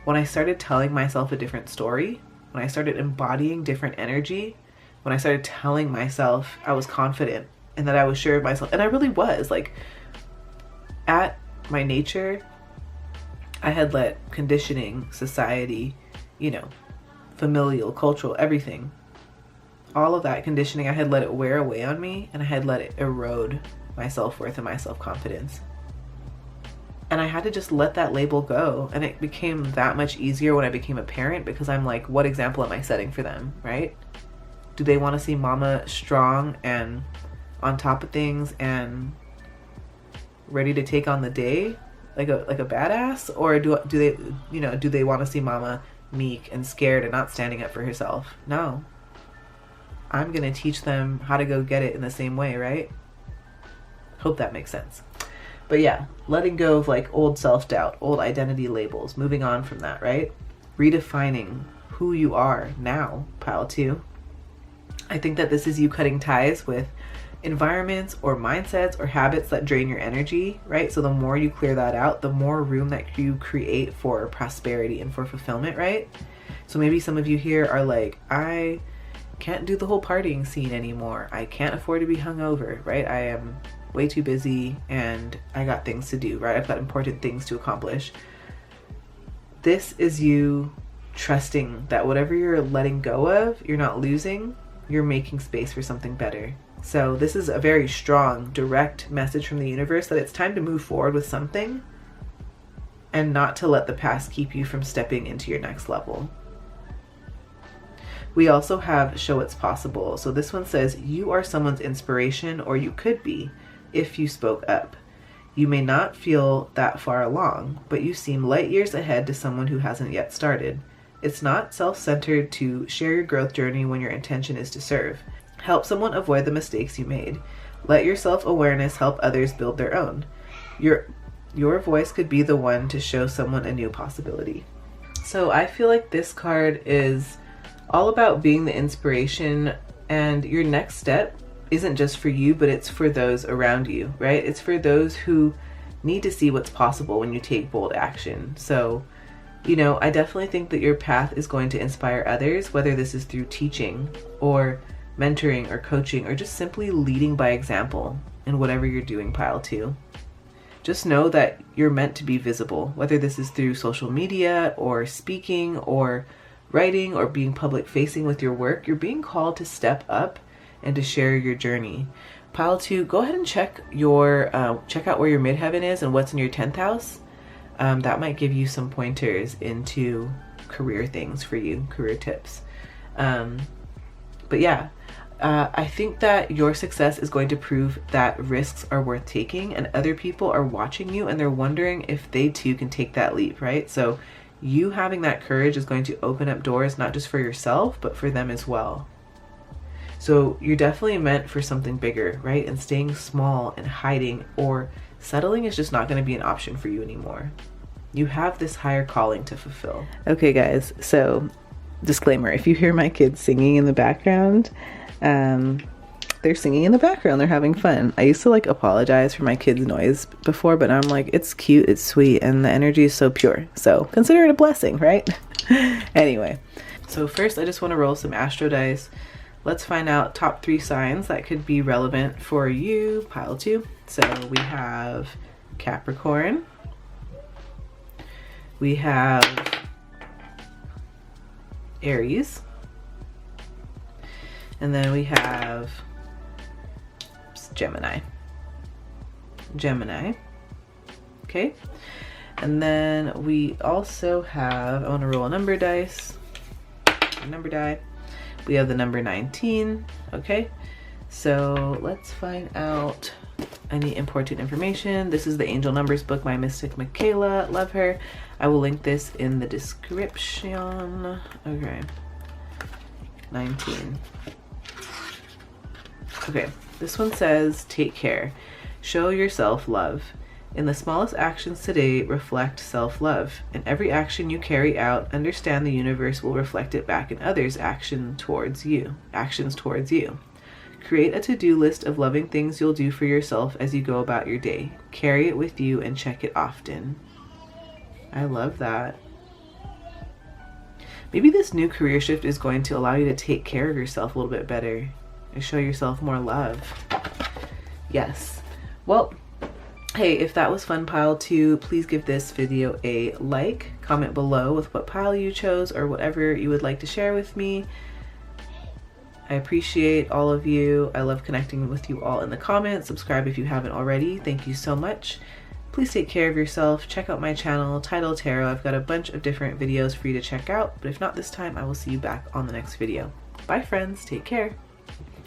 Speaker 1: When I started telling myself a different story, when I started embodying different energy, when I started telling myself I was confident and that I was sure of myself, and I really was, like at my nature, I had let conditioning, society, you know, familial, cultural, everything, all of that conditioning, I had let it wear away on me, and I had let it erode my self-worth and my self-confidence. And I had to just let that label go. And it became that much easier when I became a parent, because I'm like, what example am I setting for them, right? Do they want to see mama strong and on top of things and ready to take on the day like a badass? Or do they want to see mama meek and scared and not standing up for herself? No. I'm going to teach them how to go get it in the same way, right? Hope that makes sense. But yeah, letting go of like old self-doubt, old identity labels, moving on from that, right? Redefining who you are now, pile 2. I think that this is you cutting ties with environments or mindsets or habits that drain your energy, right? So the more you clear that out, the more room that you create for prosperity and for fulfillment, right? So maybe some of you here are like, I can't do the whole partying scene anymore. I can't afford to be hungover, right? I am way too busy and I got things to do, right? I've got important things to accomplish. This is you trusting that whatever you're letting go of, you're not losing, you're making space for something better. So this is a very strong, direct message from the universe that it's time to move forward with something and not to let the past keep you from stepping into your next level. We also have show it's possible. So this one says, you are someone's inspiration, or you could be, if you spoke up. You may not feel that far along, but you seem light years ahead to someone who hasn't yet started. It's not self-centered to share your growth journey when your intention is to serve. Help someone avoid the mistakes you made. Let your self-awareness help others build their own. Your voice could be the one to show someone a new possibility. So I feel like this card is all about being the inspiration, and your next step isn't just for you, but it's for those around you, right? It's for those who need to see what's possible when you take bold action. So, you know, I definitely think that your path is going to inspire others, whether this is through teaching or mentoring or coaching or just simply leading by example in whatever you're doing, pile 2. Just know that you're meant to be visible, whether this is through social media or speaking or writing or being public facing with your work. You're being called to step up and to share your journey. Pile 2, go ahead and check out where your midheaven is and what's in your 10th house. That might give you some pointers into career things for you, career tips. But yeah, I think that your success is going to prove that risks are worth taking, and other people are watching you and they're wondering if they too can take that leap, right? So you having that courage is going to open up doors, not just for yourself, but for them as well. So you're definitely meant for something bigger, right? And staying small and hiding or settling is just not going to be an option for you anymore. You have this higher calling to fulfill. Okay, guys. So disclaimer, if you hear my kids singing in the background, they're singing in the background. They're having fun. I used to like apologize for my kids' noise before, but I'm like, it's cute, it's sweet, and the energy is so pure. So consider it a blessing, right? Anyway, so first I just want to roll some astro dice. Let's find out top 3 signs that could be relevant for you, pile 2. So we have Capricorn, We have Aries. And then we have Gemini. Okay. And then we also have, I want to roll a number dice. Number die. We have the number 19. Okay. So let's find out any important information. This is the Angel Numbers book by Mystic Michaela. Love her. I will link this in the description. Okay. 19. Okay. This one says, take care. Show yourself love. In the smallest actions today, reflect self-love. In every action you carry out, understand the universe will reflect it back in others' actions towards you. Create a to-do list of loving things you'll do for yourself as you go about your day. Carry it with you and check it often. I love that. Maybe this new career shift is going to allow you to take care of yourself a little bit better and show yourself more love. Yes. Well, hey, if that was fun, pile 2, please give this video a like, comment below with what pile you chose or whatever you would like to share with me. I appreciate all of you. I love connecting with you all in the comments. Subscribe if you haven't already. Thank you so much. Please take care of yourself. Check out my channel, Tidal Tarot. I've got a bunch of different videos for you to check out, but if not this time, I will see you back on the next video. Bye friends, take care.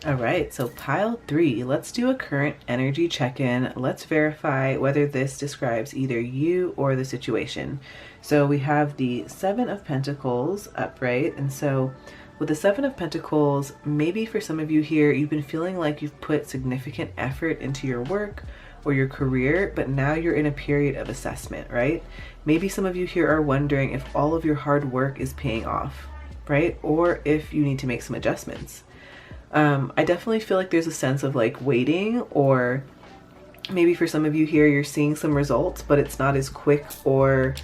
Speaker 1: All right, so pile 3, let's do a current energy check-in. Let's verify whether this describes either you or the situation. So we have the 7 of Pentacles upright, and so with the 7 of Pentacles, maybe for some of you here, you've been feeling like you've put significant effort into your work or your career, but now you're in a period of assessment, right? Maybe some of you here are wondering if all of your hard work is paying off, right? Or if you need to make some adjustments. I definitely feel like there's a sense of like waiting, or maybe for some of you here, you're seeing some results, but it's not as quick or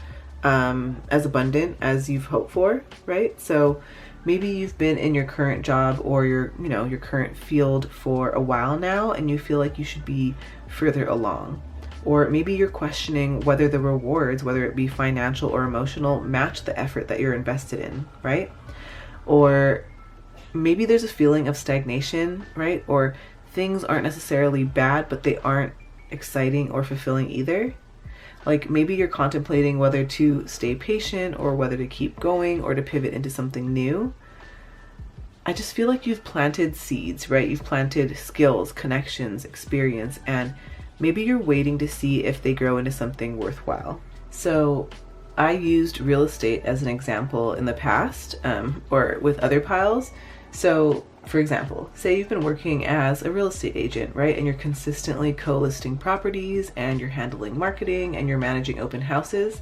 Speaker 1: as abundant as you've hoped for, right? So maybe you've been in your current job or your current field for a while now, and you feel like you should be further along. Or maybe you're questioning whether the rewards, whether it be financial or emotional, match the effort that you're invested in, right? Or maybe there's a feeling of stagnation, right? Or things aren't necessarily bad, but they aren't exciting or fulfilling either. Like maybe you're contemplating whether to stay patient or whether to keep going or to pivot into something new. I just feel like you've planted seeds, right? You've planted skills, connections, experience, and maybe you're waiting to see if they grow into something worthwhile. So I used real estate as an example in the past, or with other piles. So for example, say you've been working as a real estate agent, right? And you're consistently co-listing properties and you're handling marketing and you're managing open houses.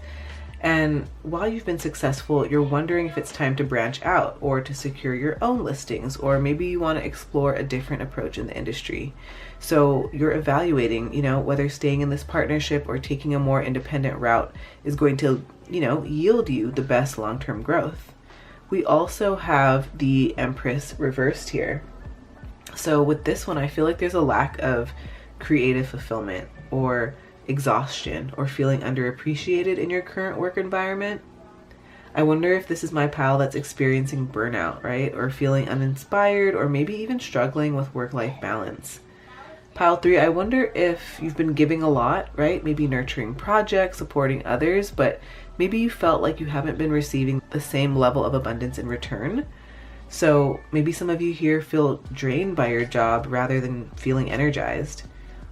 Speaker 1: And while you've been successful, you're wondering if it's time to branch out or to secure your own listings, or maybe you want to explore a different approach in the industry. So you're evaluating, whether staying in this partnership or taking a more independent route is going to, yield you the best long-term growth. We also have the Empress reversed here. So with this one, I feel like there's a lack of creative fulfillment or exhaustion or feeling underappreciated in your current work environment. I wonder if this is my pal that's experiencing burnout, right? Or feeling uninspired, or maybe even struggling with work-life balance. Pile 3, I wonder if you've been giving a lot, right? Maybe nurturing projects, supporting others, but maybe you felt like you haven't been receiving the same level of abundance in return. So maybe some of you here feel drained by your job rather than feeling energized.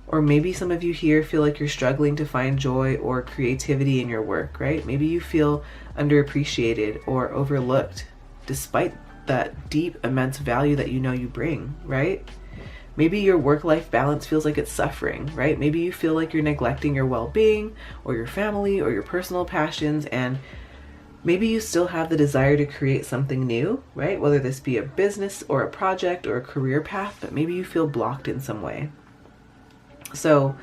Speaker 1: Or maybe some of you here feel like you're struggling to find joy or creativity in your work, right? Maybe you feel underappreciated or overlooked despite that deep, immense value that you bring, right? Maybe your work-life balance feels like it's suffering, right? Maybe you feel like you're neglecting your well-being or your family or your personal passions, and maybe you still have the desire to create something new, right? Whether this be a business or a project or a career path, but maybe you feel blocked in some way. So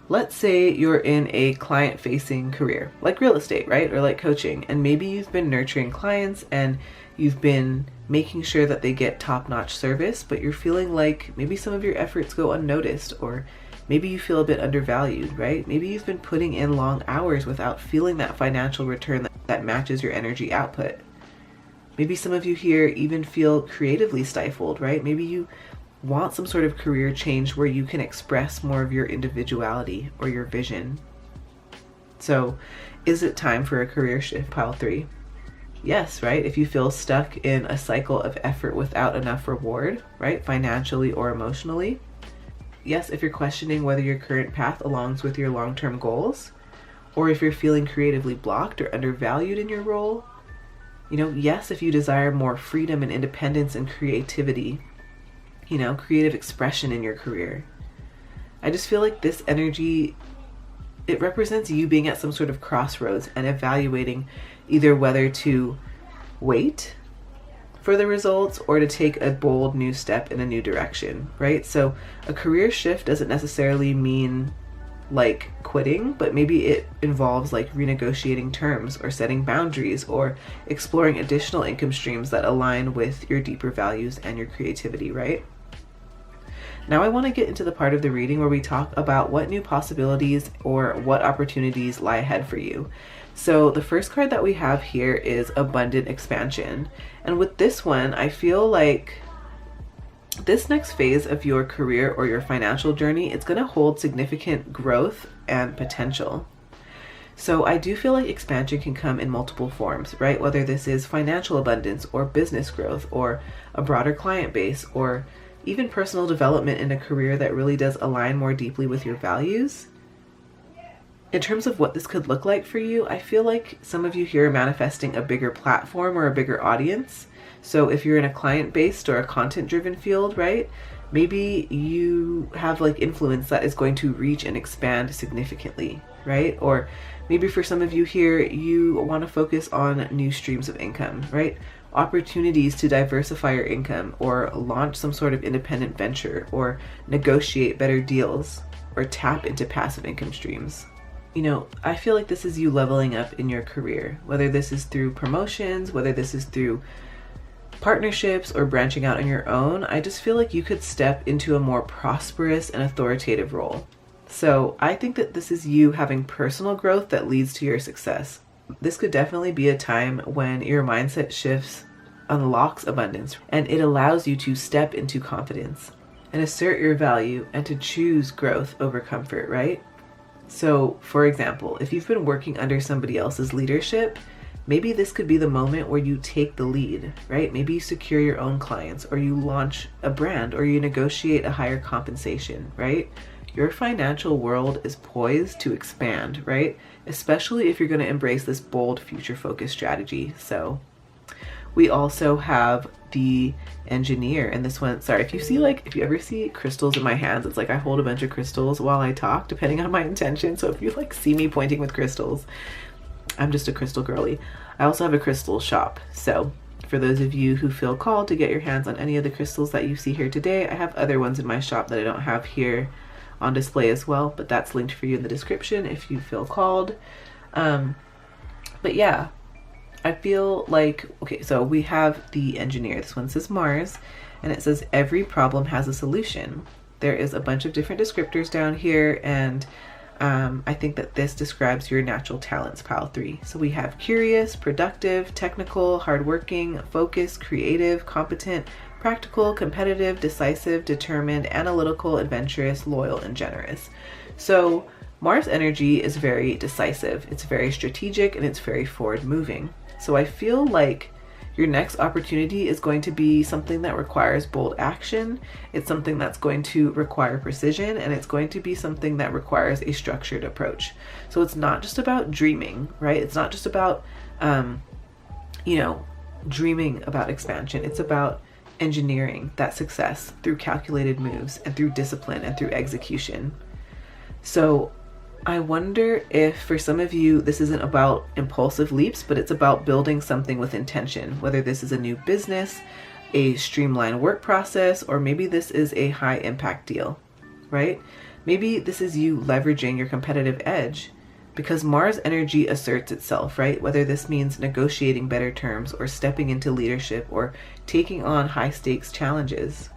Speaker 1: let's say you're in a client-facing career, like real estate, right? Or like coaching, and maybe you've been nurturing clients and you've been making sure that they get top-notch service, but you're feeling like maybe some of your efforts go unnoticed, or Maybe you feel a bit undervalued, right? Maybe you've been putting in long hours without feeling that financial return that matches your energy output. Maybe some of you here even feel creatively stifled, right? Maybe you want some sort of career change where you can express more of your individuality or your vision. So, is it time for a career shift, pile 3? Yes, right? If you feel stuck in a cycle of effort without enough reward, right? Financially or emotionally. Yes, if you're questioning whether your current path aligns with your long-term goals, or if you're feeling creatively blocked or undervalued in your role. Yes, if you desire more freedom and independence and creativity, creative expression in your career. I just feel like this energy, it represents you being at some sort of crossroads and evaluating either whether to wait for the results or to take a bold new step in a new direction, right? So a career shift doesn't necessarily mean like quitting, but maybe it involves like renegotiating terms or setting boundaries or exploring additional income streams that align with your deeper values and your creativity, right? Now I want to get into the part of the reading where we talk about what new possibilities or what opportunities lie ahead for you. So the first card that we have here is Abundant Expansion. And with this one, I feel like this next phase of your career or your financial journey, it's going to hold significant growth and potential. So I do feel like expansion can come in multiple forms, right? Whether this is financial abundance or business growth or a broader client base or even personal development in a career that really does align more deeply with your values. In terms of what this could look like for you, I feel like some of you here are manifesting a bigger platform or a bigger audience. So if you're in a client-based or a content-driven field, right, maybe you have like influence that is going to reach and expand significantly, right? Or maybe for some of you here, you want to focus on new streams of income, right? Opportunities to diversify your income or launch some sort of independent venture or negotiate better deals or tap into passive income streams. I feel like this is you leveling up in your career, whether this is through promotions, whether this is through partnerships or branching out on your own. I just feel like you could step into a more prosperous and authoritative role. So I think that this is you having personal growth that leads to your success. This could definitely be a time when your mindset shifts, unlocks abundance, and it allows you to step into confidence and assert your value and to choose growth over comfort, right? So, for example, if you've been working under somebody else's leadership, maybe this could be the moment where you take the lead, right? Maybe you secure your own clients or you launch a brand or you negotiate a higher compensation, right? Your financial world is poised to expand, right? Especially if you're going to embrace this bold future-focused strategy. So we also have the Engineer, and this one, sorry, if you ever see crystals in my hands, it's like I hold a bunch of crystals while I talk, depending on my intention. So if you like see me pointing with crystals, I'm just a crystal girly. I also have a crystal shop. So for those of you who feel called to get your hands on any of the crystals that you see here today, I have other ones in my shop that I don't have here on display as well, but that's linked for you in the description if you feel called. But yeah, I feel like, okay, so we have the Engineer. This one says Mars, and it says every problem has a solution. There is a bunch of different descriptors down here, and I think that this describes your natural talents, pile 3. So we have curious, productive, technical, hardworking, focused, creative, competent, practical, competitive, decisive, determined, analytical, adventurous, loyal, and generous. So Mars energy is very decisive, it's very strategic, and it's very forward moving. So I feel like your next opportunity is going to be something that requires bold action. It's something that's going to require precision, and it's going to be something that requires a structured approach. So it's not just about dreaming, right? It's not just about, dreaming about expansion. It's about engineering that success through calculated moves and through discipline and through execution. So I wonder if for some of you, this isn't about impulsive leaps, but it's about building something with intention, whether this is a new business, a streamlined work process, or maybe this is a high impact deal, right? Maybe this is you leveraging your competitive edge because Mars energy asserts itself, right? Whether this means negotiating better terms or stepping into leadership or taking on high stakes challenges.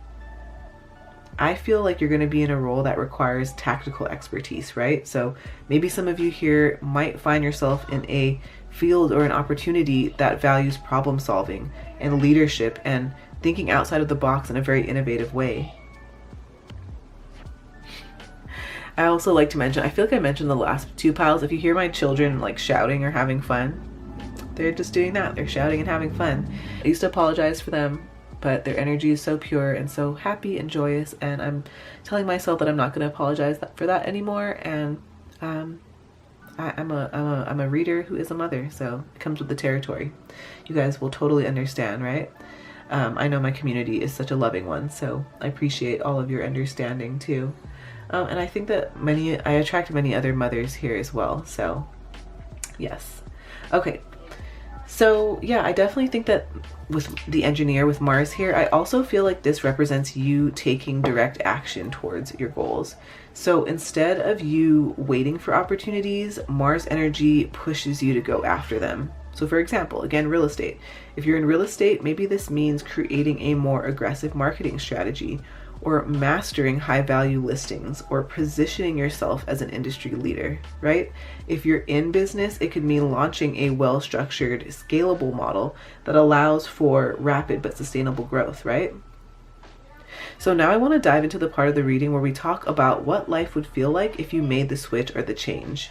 Speaker 1: I feel like you're going to be in a role that requires tactical expertise, right? So maybe some of you here might find yourself in a field or an opportunity that values problem solving and leadership and thinking outside of the box in a very innovative way. I also like to mention, I feel like I mentioned the last two piles, if you hear my children like shouting or having fun, they're just doing that. They're shouting and having fun. I used to apologize for them, but their energy is so pure and so happy and joyous, and I'm telling myself that I'm not going to apologize for that anymore. And I'm a reader who is a mother, so it comes with the territory. You guys will totally understand, right? I know my community is such a loving one, so I appreciate all of your understanding too. And I think that I attract many other mothers here as well. So yes. Okay. So yeah, I definitely think that with the engineer with Mars here, I also feel like this represents you taking direct action towards your goals. So instead of you waiting for opportunities, Mars energy pushes you to go after them. So for example, again, real estate. If you're in real estate, maybe this means creating a more aggressive marketing strategy, or mastering high value listings, or positioning yourself as an industry leader, right? If you're in business, it could mean launching a well-structured, scalable model that allows for rapid but sustainable growth, right? So now I want to dive into the part of the reading where we talk about what life would feel like if you made the switch or the change.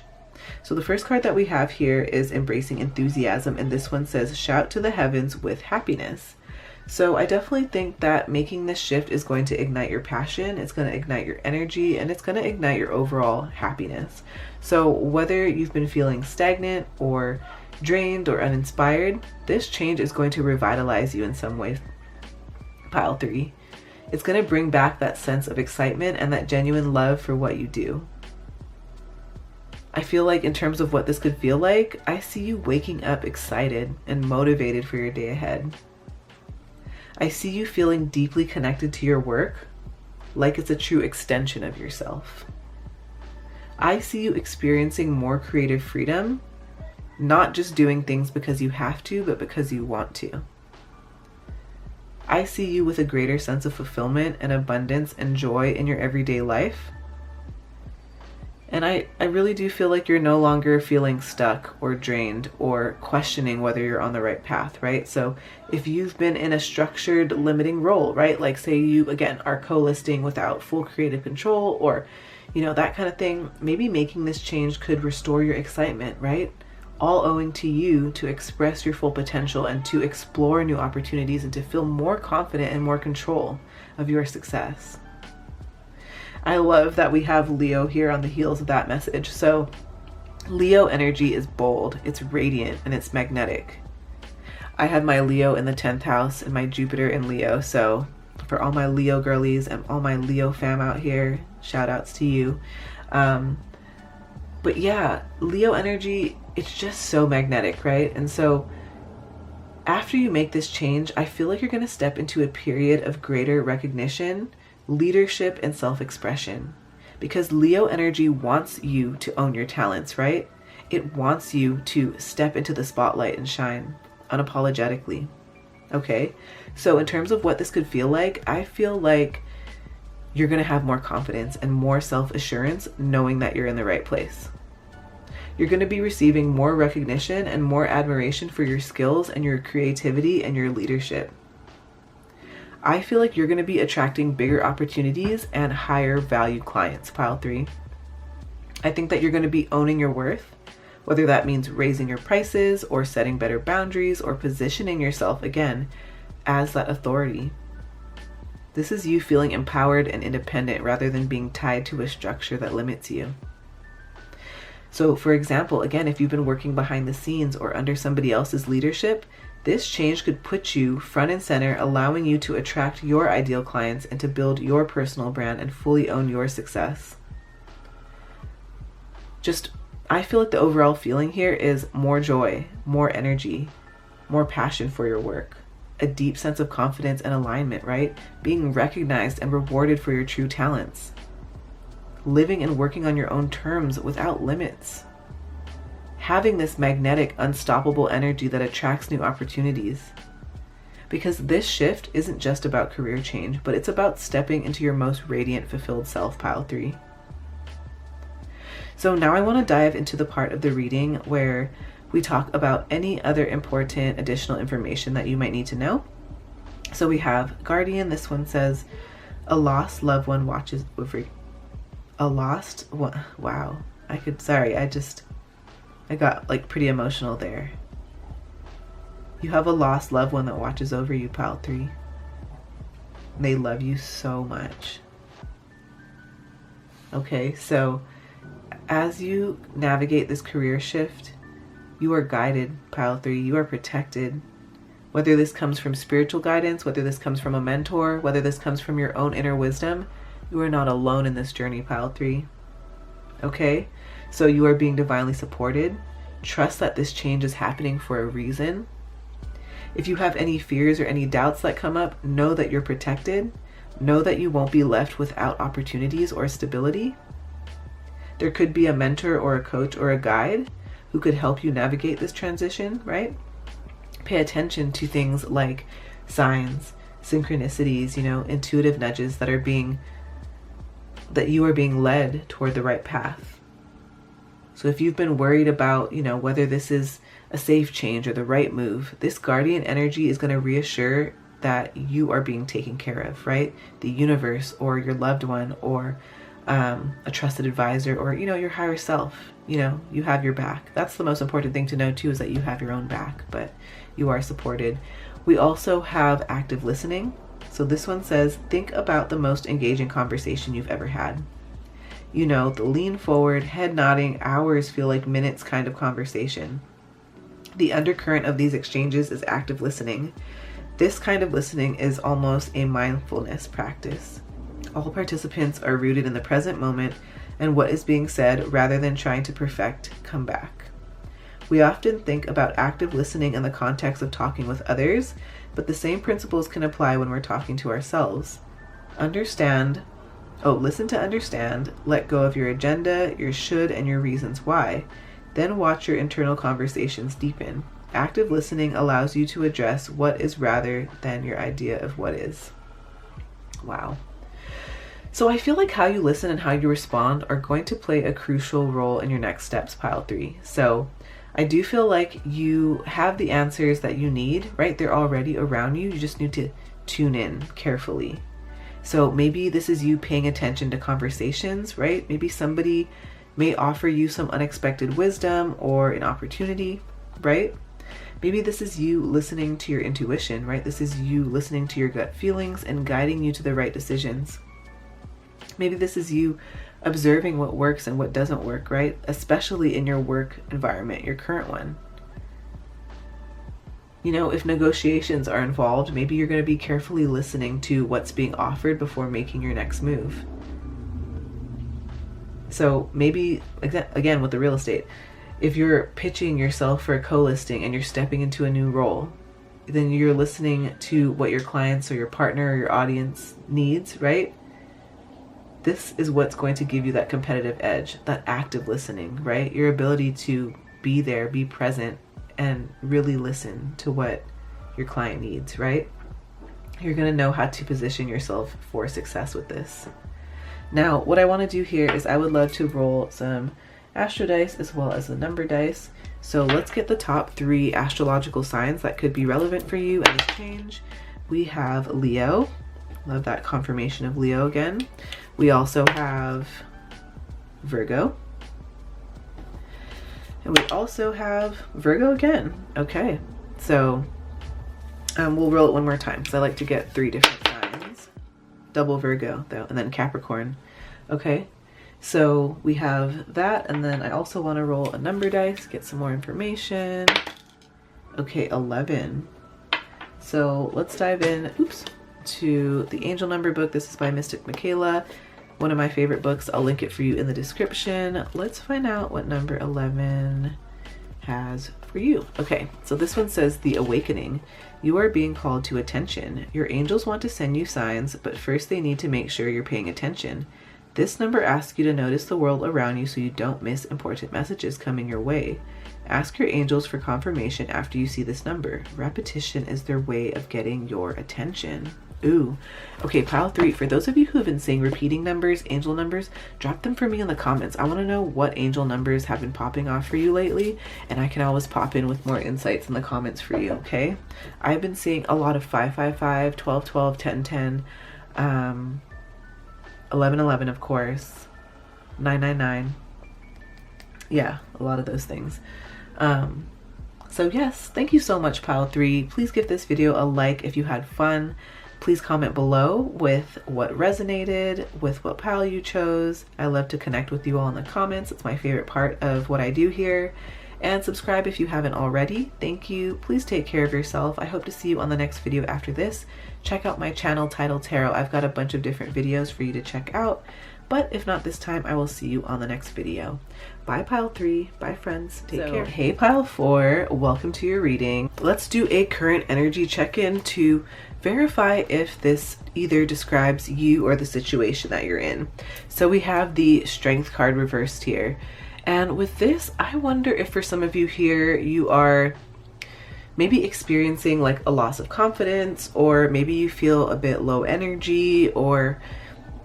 Speaker 1: So the first card that we have here is Embracing Enthusiasm, and this one says, shout to the heavens with happiness. So I definitely think that making this shift is going to ignite your passion, it's going to ignite your energy, and it's going to ignite your overall happiness. So whether you've been feeling stagnant or drained or uninspired, this change is going to revitalize you in some way. Pile 3. It's going to bring back that sense of excitement and that genuine love for what you do. I feel like in terms of what this could feel like, I see you waking up excited and motivated for your day ahead. I see you feeling deeply connected to your work, like it's a true extension of yourself. I see you experiencing more creative freedom, not just doing things because you have to, but because you want to. I see you with a greater sense of fulfillment and abundance and joy in your everyday life. And I really do feel like you're no longer feeling stuck or drained or questioning whether you're on the right path, right? So if you've been in a structured limiting role, right? Like say you, again, are co-listing without full creative control or, that kind of thing, maybe making this change could restore your excitement, right? All owing to you to express your full potential and to explore new opportunities and to feel more confident and more control of your success. I love that we have Leo here on the heels of that message. So Leo energy is bold, it's radiant, and it's magnetic. I have my Leo in the 10th house and my Jupiter in Leo. So for all my Leo girlies and all my Leo fam out here, shout outs to you. But yeah, Leo energy, it's just so magnetic, right? And so after you make this change, I feel like you're going to step into a period of greater recognition, leadership, and self-expression, because Leo energy wants you to own your talents, right? It wants you to step into the spotlight and shine unapologetically. Okay, so in terms of what this could feel like, I feel like you're going to have more confidence and more self-assurance knowing that you're in the right place. You're going to be receiving more recognition and more admiration for your skills and your creativity and your leadership. I feel like you're going to be attracting bigger opportunities and higher value clients, pile 3. I think that you're going to be owning your worth, whether that means raising your prices or setting better boundaries or positioning yourself again as that authority. This is you feeling empowered and independent rather than being tied to a structure that limits you. So for example, again, if you've been working behind the scenes or under somebody else's leadership, this change could put you front and center, allowing you to attract your ideal clients and to build your personal brand and fully own your success. I feel like the overall feeling here is more joy, more energy, more passion for your work, a deep sense of confidence and alignment, right? Being recognized and rewarded for your true talents. Living and working on your own terms without limits. Having this magnetic, unstoppable energy that attracts new opportunities. because this shift isn't just about career change, but it's about stepping into your most radiant, fulfilled self, pile 3. So now I want to dive into the part of the reading where we talk about any other important additional information that you might need to know. So we have Guardian. This one says, a lost loved one watches over. A lost one. Wow. I got like pretty emotional there. You have a lost loved one that watches over you, pile 3. They love you so much. Okay, so as you navigate this career shift, you are guided, pile 3. You are protected. Whether this comes from spiritual guidance, whether this comes from a mentor, whether this comes from your own inner wisdom, you are not alone in this journey, pile 3. Okay? So you are being divinely supported. Trust that this change is happening for a reason. If you have any fears or any doubts that come up, know that you're protected. Know that you won't be left without opportunities or stability. There could be a mentor or a coach or a guide who could help you navigate this transition, right? Pay attention to things like signs, synchronicities, intuitive nudges that you are being led toward the right path. So if you've been worried about, whether this is a safe change or the right move, this guardian energy is going to reassure that you are being taken care of, right? The universe or your loved one or a trusted advisor or, your higher self, you have your back. That's the most important thing to know too, is that you have your own back, but you are supported. We also have active listening. So this one says, think about the most engaging conversation you've ever had. The lean forward, head nodding, hours feel like minutes kind of conversation. The undercurrent of these exchanges is active listening. This kind of listening is almost a mindfulness practice. All participants are rooted in the present moment and what is being said rather than trying to perfect comeback. We often think about active listening in the context of talking with others, but the same principles can apply when we're talking to ourselves. Listen to understand, let go of your agenda, your should, and your reasons why. Then watch your internal conversations deepen. Active listening allows you to address what is rather than your idea of what is. Wow. So I feel like how you listen and how you respond are going to play a crucial role in your next steps, pile 3. So I do feel like you have the answers that you need, right? They're already around you. You just need to tune in carefully. So maybe this is you paying attention to conversations, right? Maybe somebody may offer you some unexpected wisdom or an opportunity, right? Maybe this is you listening to your intuition, right? This is you listening to your gut feelings and guiding you to the right decisions. Maybe this is you observing what works and what doesn't work, right? Especially in your work environment, your current one. If negotiations are involved, maybe you're going to be carefully listening to what's being offered before making your next move. So maybe, again, with the real estate, if you're pitching yourself for a co-listing and you're stepping into a new role, then you're listening to what your clients or your partner or your audience needs, right? This is what's going to give you that competitive edge, that active listening, right? Your ability to be there, be present, and really listen to what your client needs, right? You're going to know how to position yourself for success with this. Now, what I want to do here is I would love to roll some astro dice as well as the number dice. So let's get the top 3 astrological signs that could be relevant for you in this change. We have Leo. Love that confirmation of Leo again. We also have Virgo. And we also have Virgo again. Okay, so we'll roll it one more time because I like to get 3 different signs. Double Virgo though, and then Capricorn. Okay, so we have that, and then I also want to roll a number dice, get some more information. Okay, 11. So let's dive in, to the Angel Number book. This is by Mystic Michaela, one of my favorite books. I'll link it for you in the description. Let's find out what number 11 has for you. Okay, so this one says the awakening. You are being called to attention. Your angels want to send you signs, but first they need to make sure you're paying attention. This number asks you to notice the world around you so you don't miss important messages coming your way. Ask your angels for confirmation after you see this number. Repetition is their way of getting your attention. Ooh. Okay, pile 3. For those of you who have been saying repeating numbers, angel numbers, drop them for me in the comments. I want to know what angel numbers have been popping off for you lately, and I can always pop in with more insights in the comments for you, okay? I've been seeing a lot of 555, 1212, 1010, 1111, of course, 999. Yeah, a lot of those things. So yes, thank you so much, pile 3. Please give this video a like if you had fun. Please comment below with what resonated, with what pile you chose. I love to connect with you all in the comments. It's my favorite part of what I do here. And subscribe if you haven't already. Thank you. Please take care of yourself. I hope to see you on the next video after this. Check out my channel, Tidal Tarot. I've got a bunch of different videos for you to check out. But if not this time, I will see you on the next video. Bye, pile 3. Bye, friends. Take care. Hey, pile 4. Welcome to your reading. Let's do a current energy check-in to verify if this either describes you or the situation that you're in. So we have the Strength card reversed here. And with this, I wonder if for some of you here, you are maybe experiencing like a loss of confidence, or maybe you feel a bit low energy, or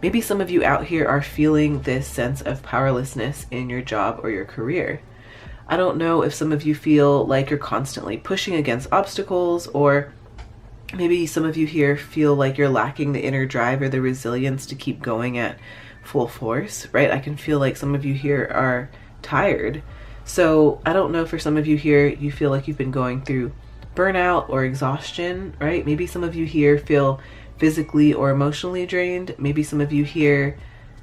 Speaker 1: maybe some of you out here are feeling this sense of powerlessness in your job or your career. I don't know if some of you feel like you're constantly pushing against obstacles, or maybe some of you here feel like you're lacking the inner drive or the resilience to keep going at full force, right? I can feel like some of you here are tired. So I don't know, for some of you here, you feel like you've been going through burnout or exhaustion, right? Maybe some of you here feel physically or emotionally drained. Maybe some of you here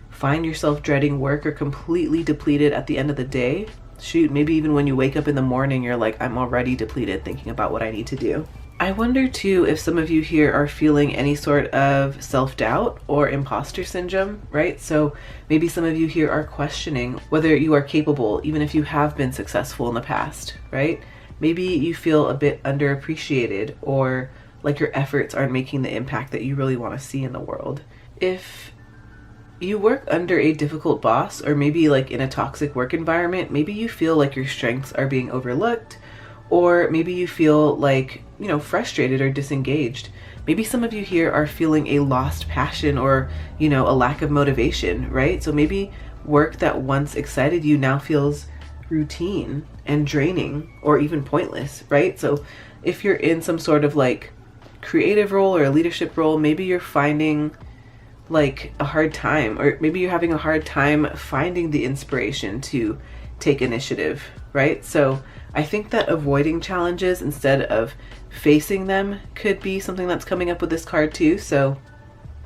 Speaker 1: find yourself dreading work or completely depleted at the end of the day. Shoot, maybe even when you wake up in the morning, you're like, I'm already depleted thinking about what I need to do. I wonder too if some of you here are feeling any sort of self-doubt or imposter syndrome, right? So maybe some of you here are questioning whether you are capable, even if you have been successful in the past, right? Maybe you feel a bit underappreciated, or like your efforts aren't making the impact that you really want to see in the world. If you work under a difficult boss, or maybe like in a toxic work environment, maybe you feel like your strengths are being overlooked, or maybe you feel like, you know, frustrated or disengaged. Maybe some of you here are feeling a lost passion, or, you know, a lack of motivation, right? So maybe work that once excited you now feels routine and draining, or even pointless, right? So if you're in some sort of like creative role or a leadership role, maybe you're finding like a hard time, or maybe you're having a hard time finding the inspiration to take initiative, right? So I think that avoiding challenges instead of facing them could be something that's coming up with this card too. So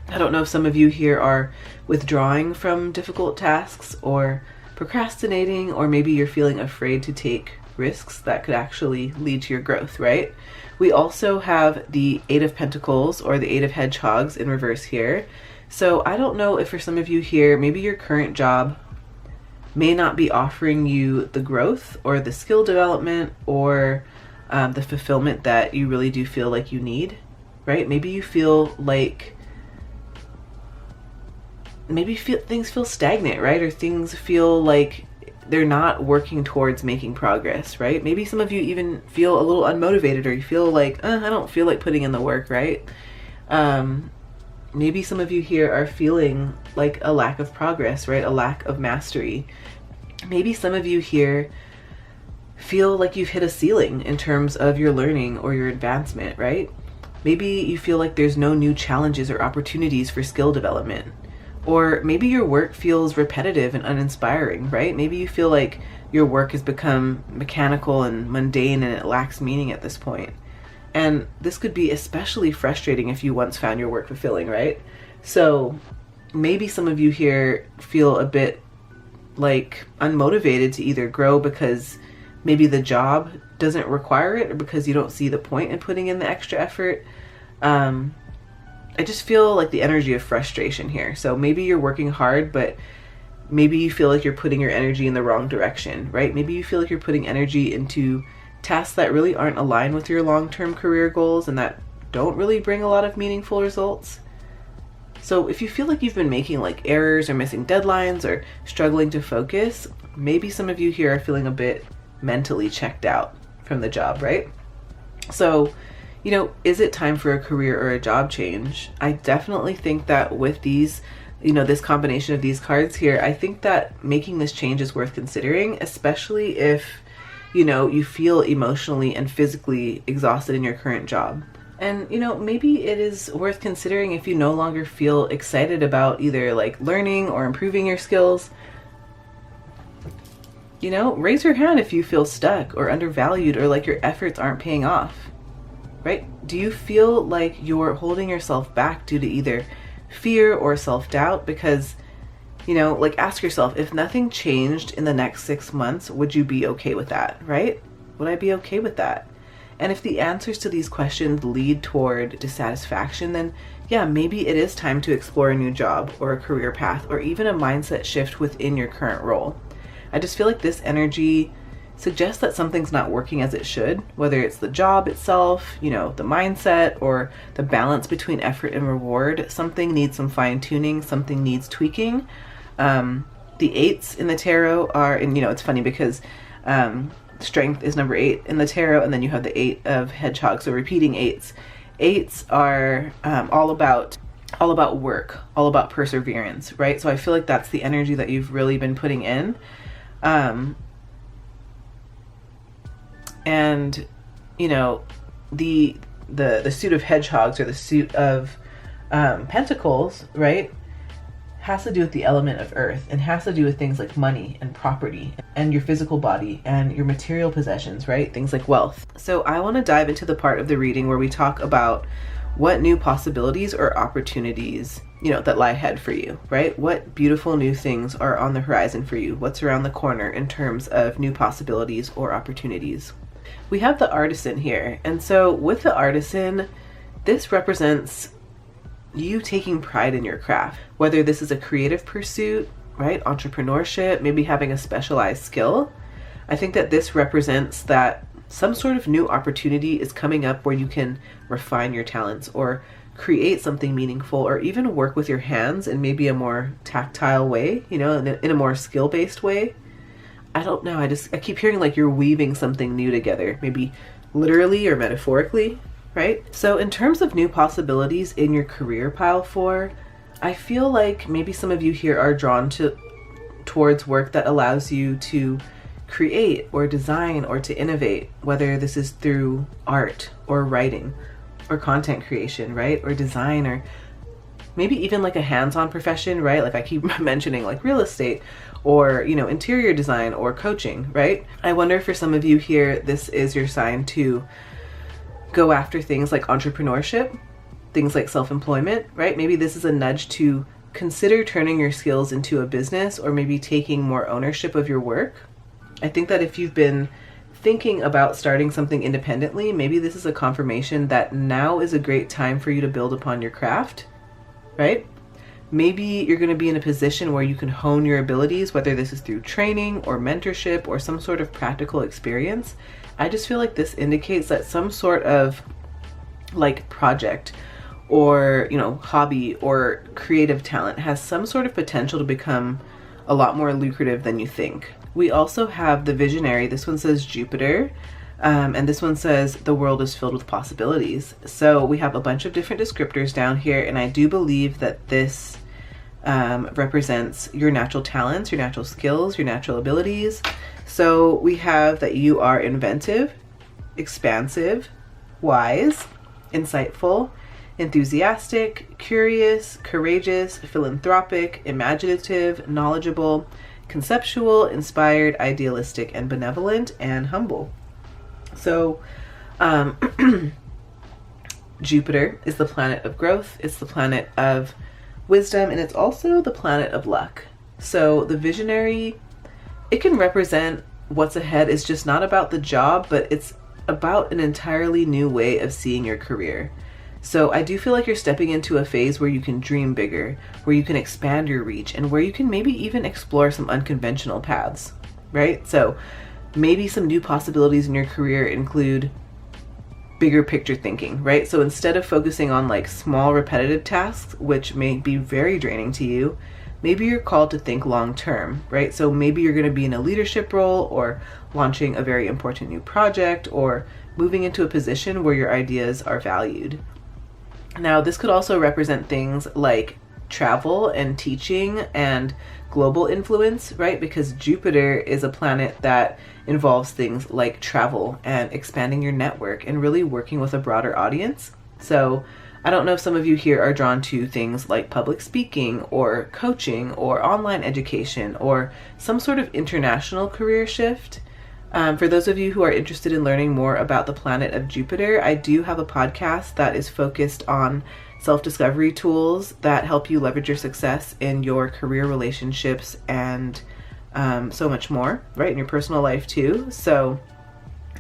Speaker 1: I don't know if some of you here are withdrawing from difficult tasks, or procrastinating, or maybe you're feeling afraid to take risks that could actually lead to your growth, right? We also have the 8 of Pentacles, or the 8 of Hedgehogs in reverse here. So I don't know if for some of you here, maybe your current job may not be offering you the growth or the skill development, or the fulfillment that you really do feel like you need, right? Maybe you feel like, things feel stagnant, right? Or things feel like they're not working towards making progress, right? Maybe some of you even feel a little unmotivated, or you feel like, I don't feel like putting in the work, right? Maybe some of you here are feeling like a lack of progress, right? A lack of mastery. Maybe some of you here feel like you've hit a ceiling in terms of your learning or your advancement, right? Maybe you feel like there's no new challenges or opportunities for skill development. Or maybe your work feels repetitive and uninspiring, right? Maybe you feel like your work has become mechanical and mundane, and it lacks meaning at this point. And this could be especially frustrating if you once found your work fulfilling, right? So maybe some of you here feel a bit like unmotivated to either grow because maybe the job doesn't require it, or because you don't see the point in putting in the extra effort. I just feel like the energy of frustration here. So maybe you're working hard, but maybe you feel like you're putting your energy in the wrong direction, right? Maybe you feel like you're putting energy into tasks that really aren't aligned with your long-term career goals, and that don't really bring a lot of meaningful results. So if you feel like you've been making like errors or missing deadlines or struggling to focus, maybe some of you here are feeling a bit mentally checked out from the job, right? So, you know, is it time for a career or a job change? I definitely think that with these, you know, this combination of these cards here, I think that making this change is worth considering, especially if, you know, you feel emotionally and physically exhausted in your current job. And, you know, maybe it is worth considering if you no longer feel excited about either like learning or improving your skills. You know, raise your hand if you feel stuck or undervalued or like your efforts aren't paying off, right? Do you feel like you're holding yourself back due to either fear or self-doubt? Because, you know, like ask yourself, if nothing changed in the next 6 months, would you be okay with that, right? Would I be okay with that? And if the answers to these questions lead toward dissatisfaction, then yeah, maybe it is time to explore a new job or a career path or even a mindset shift within your current role. I just feel like this energy suggests that something's not working as it should, whether it's the job itself, you know, the mindset, or the balance between effort and reward. Something needs some fine tuning, something needs tweaking. The 8s in the tarot are, and you know, it's funny because strength is number 8 in the tarot, and then you have the 8 of hedgehog, so repeating 8s. 8s are all about work, all about perseverance, right? So I feel like that's the energy that you've really been putting in. And you know, the suit of hedgehogs, or the suit of pentacles, right, has to do with the element of earth and has to do with things like money and property and your physical body and your material possessions, right? Things like wealth. So I want to dive into the part of the reading where we talk about what new possibilities or opportunities, you know, that lie ahead for you, right? What beautiful new things are on the horizon for you? What's around the corner in terms of new possibilities or opportunities? We have the artisan here. And so with the artisan, this represents you taking pride in your craft, whether this is a creative pursuit, right? Entrepreneurship, maybe having a specialized skill. I think that this represents that some sort of new opportunity is coming up where you can refine your talents or create something meaningful, or even work with your hands in maybe a more tactile way, you know, in a more skill-based way. I don't know. I keep hearing like you're weaving something new together, maybe literally or metaphorically, right? So in terms of new possibilities in your career, pile 4, I feel like maybe some of you here are drawn towards work that allows you to create or design or to innovate, whether this is through art or writing or content creation, right? Or design, or maybe even like a hands-on profession, right? Like I keep mentioning like real estate, or, you know, interior design or coaching, right? I wonder for some of you here, this is your sign to go after things like entrepreneurship, things like self-employment, right? Maybe this is a nudge to consider turning your skills into a business, or maybe taking more ownership of your work. I think that if you've been thinking about starting something independently, maybe this is a confirmation that now is a great time for you to build upon your craft, right? Maybe you're going to be in a position where you can hone your abilities, whether this is through training or mentorship or some sort of practical experience. I just feel like this indicates that some sort of like project or, you know, hobby or creative talent has some sort of potential to become a lot more lucrative than you think. We also have the visionary. This one says Jupiter, and this one says the world is filled with possibilities. So we have a bunch of different descriptors down here, and I do believe that this represents your natural talents, your natural skills, your natural abilities. So we have that you are inventive, expansive, wise, insightful, enthusiastic, curious, courageous, philanthropic, imaginative, knowledgeable, conceptual, inspired, idealistic, and benevolent, and humble. So Jupiter is the planet of growth, it's the planet of wisdom, and it's also the planet of luck. So the visionary, it can represent what's ahead. Is just not about the job, but it's about an entirely new way of seeing your career. So I do feel like you're stepping into a phase where you can dream bigger, where you can expand your reach, and where you can maybe even explore some unconventional paths, right? So maybe some new possibilities in your career include bigger picture thinking, right? So instead of focusing on like small repetitive tasks, which may be very draining to you, maybe you're called to think long term, right? So maybe you're going to be in a leadership role, or launching a very important new project, or moving into a position where your ideas are valued. Now, this could also represent things like travel and teaching and global influence, right? Because Jupiter is a planet that involves things like travel and expanding your network and really working with a broader audience. So I don't know if some of you here are drawn to things like public speaking or coaching or online education or some sort of international career shift. For those of you who are interested in learning more about the planet of Jupiter, I do have a podcast that is focused on self-discovery tools that help you leverage your success in your career, relationships, and so much more, right? In your personal life too. So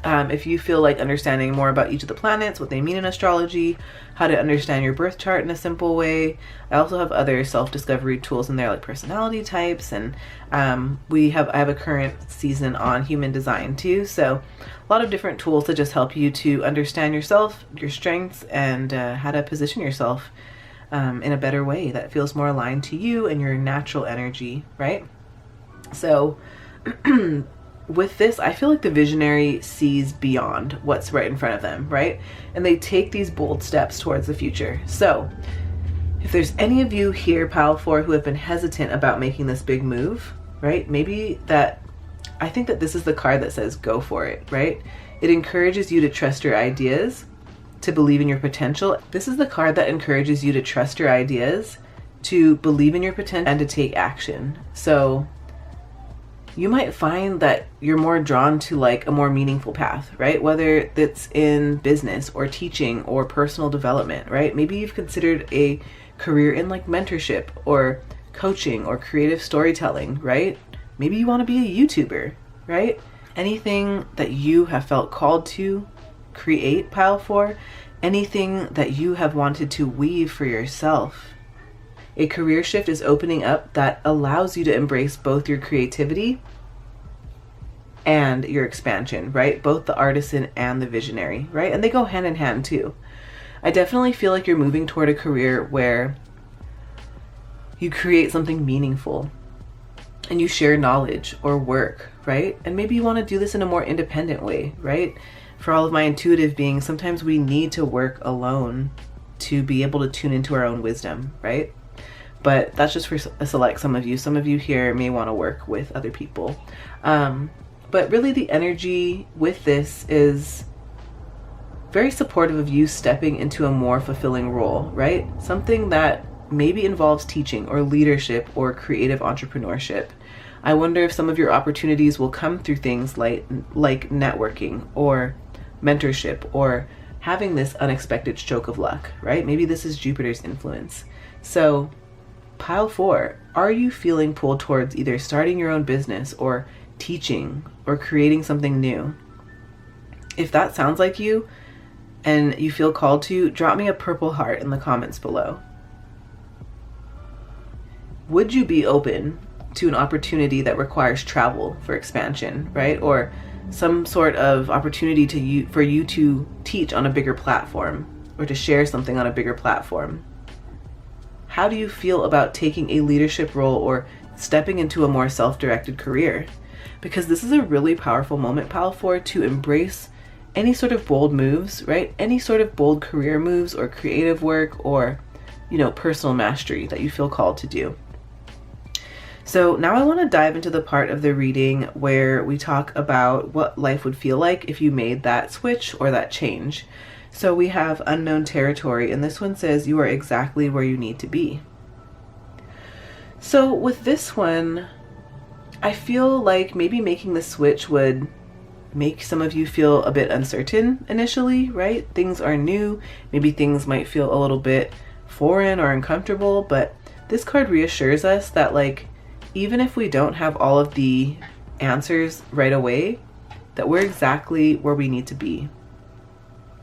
Speaker 1: if you feel like understanding more about each of the planets, what they mean in astrology, how to understand your birth chart in a simple way, I also have other self-discovery tools in there like personality types, and I have a current season on human design too. So a lot of different tools to just help you to understand yourself, your strengths, and how to position yourself in a better way that feels more aligned to you and your natural energy, right? So with this, I feel like the visionary sees beyond what's right in front of them, right? And they take these bold steps towards the future. So if there's any of you here, Pile 4, who have been hesitant about making this big move, right? Maybe I think that this is the card that says go for it, right? It encourages you to trust your ideas, to believe in your potential. This is the card that encourages you to trust your ideas, to believe in your potential, and to take action. So you might find that you're more drawn to like a more meaningful path, right? Whether it's in business or teaching or personal development, right? Maybe you've considered a career in like mentorship or coaching or creative storytelling, right? Maybe you want to be a YouTuber, right? Anything that you have felt called to create, Pile 4, anything that you have wanted to weave for yourself. A career shift is opening up that allows you to embrace both your creativity and your expansion, right? Both the artisan and the visionary, right? And they go hand in hand too. I definitely feel like you're moving toward a career where you create something meaningful and you share knowledge or work, right? And maybe you want to do this in a more independent way, right? For all of my intuitive beings, sometimes we need to work alone to be able to tune into our own wisdom, right? But that's just for select some of you. Some of you here may want to work with other people. But really the energy with this is very supportive of you stepping into a more fulfilling role, right? Something that maybe involves teaching or leadership or creative entrepreneurship. I wonder if some of your opportunities will come through things like networking or mentorship or having this unexpected stroke of luck, right? Maybe this is Jupiter's influence. So Pile 4, are you feeling pulled towards either starting your own business or teaching or creating something new? If that sounds like you and you feel called to, drop me a purple heart in the comments below. Would you be open to an opportunity that requires travel for expansion, right? Or some sort of opportunity for you to teach on a bigger platform or to share something on a bigger platform? How do you feel about taking a leadership role or stepping into a more self-directed career? Because this is a really powerful moment, Pile 4, to embrace any sort of bold moves, right? Any sort of bold career moves or creative work or, personal mastery that you feel called to do. So now I want to dive into the part of the reading where we talk about what life would feel like if you made that switch or that change. So we have unknown territory, and this one says you are exactly where you need to be. So with this one, I feel like maybe making the switch would make some of you feel a bit uncertain initially, right? Things are new. Maybe things might feel a little bit foreign or uncomfortable, but this card reassures us that even if we don't have all of the answers right away, that we're exactly where we need to be.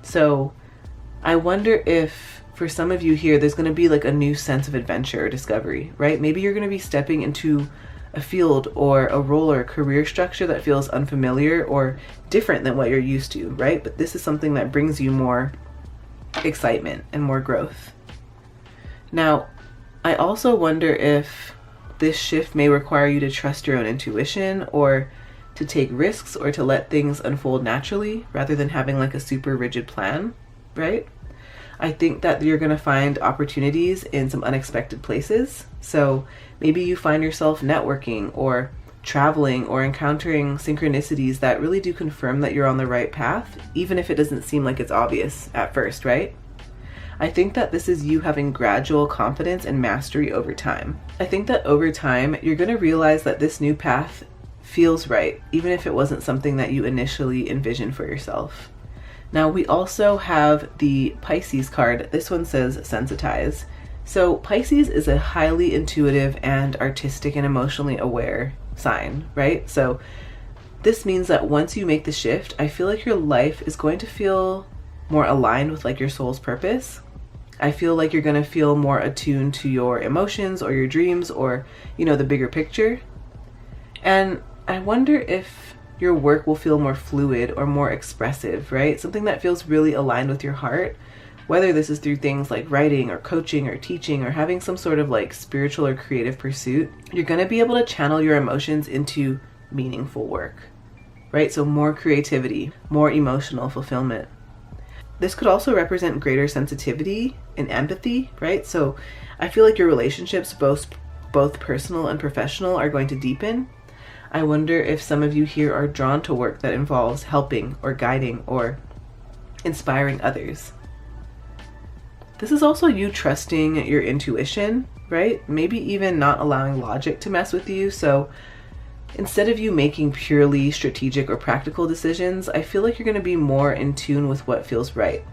Speaker 1: So I wonder if for some of you here, there's going to be a new sense of adventure or discovery, right? Maybe you're going to be stepping into a field or a role or a career structure that feels unfamiliar or different than what you're used to, right? But this is something that brings you more excitement and more growth. Now, I also wonder if this shift may require you to trust your own intuition, or to take risks, or to let things unfold naturally rather than having like a super rigid plan, right? I think that you're going to find opportunities in some unexpected places. So maybe you find yourself networking or traveling or encountering synchronicities that really do confirm that you're on the right path, even if it doesn't seem like it's obvious at first, right? I think that this is you having gradual confidence and mastery over time. I think that over time, you're going to realize that this new path feels right, even if it wasn't something that you initially envisioned for yourself. Now, we also have the Pisces card. This one says sensitize. So Pisces is a highly intuitive and artistic and emotionally aware sign, right? So this means that once you make the shift, I feel like your life is going to feel more aligned with like your soul's purpose. I feel like you're going to feel more attuned to your emotions or your dreams, or, you know, the bigger picture. And I wonder if your work will feel more fluid or more expressive, right? Something that feels really aligned with your heart, whether this is through things like writing or coaching or teaching or having some sort of like spiritual or creative pursuit. You're going to be able to channel your emotions into meaningful work, right? So more creativity, more emotional fulfillment. This could also represent greater sensitivity and empathy, right? So I feel like your relationships, both personal and professional, are going to deepen. I wonder if some of you here are drawn to work that involves helping or guiding or inspiring others. This is also you trusting your intuition, right? Maybe even not allowing logic to mess with you. So instead of you making purely strategic or practical decisions, I feel like you're going to be more in tune with what feels right.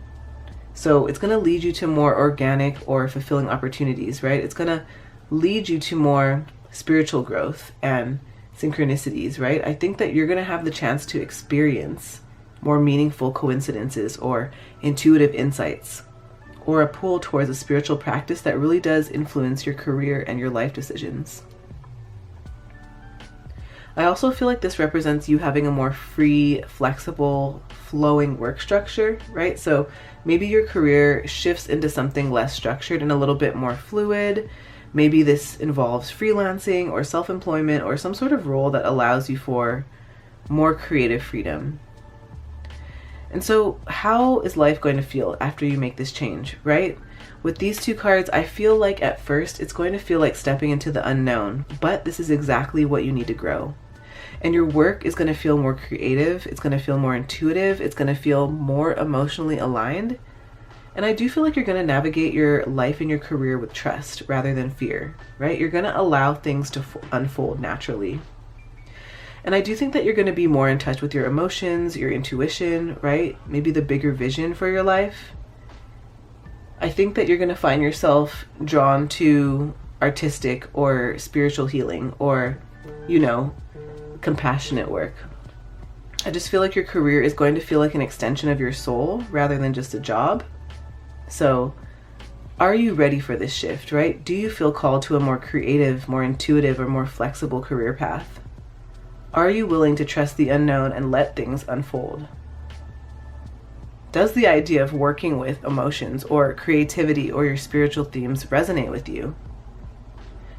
Speaker 1: So it's going to lead you to more organic or fulfilling opportunities, right? It's going to lead you to more spiritual growth and synchronicities, right? I think that you're going to have the chance to experience more meaningful coincidences or intuitive insights, or a pull towards a spiritual practice that really does influence your career and your life decisions. I also feel like this represents you having a more free, flexible, flowing work structure, right? So maybe your career shifts into something less structured and a little bit more fluid. Maybe this involves freelancing or self-employment or some sort of role that allows you for more creative freedom. And so how is life going to feel after you make this change, right? With these two cards, I feel like at first it's going to feel like stepping into the unknown, but this is exactly what you need to grow. And your work is going to feel more creative, it's going to feel more intuitive, it's going to feel more emotionally aligned. And I do feel like you're going to navigate your life and your career with trust rather than fear, right? You're going to allow things to unfold naturally. And I do think that you're going to be more in touch with your emotions, your intuition, right? Maybe the bigger vision for your life. I think that you're going to find yourself drawn to artistic or spiritual healing or, you know, compassionate work. I just feel like your career is going to feel like an extension of your soul rather than just a job. So are you ready for this shift, right? Do you feel called to a more creative, more intuitive, or more flexible career path? Are you willing to trust the unknown and let things unfold? Does the idea of working with emotions or creativity or your spiritual themes resonate with you?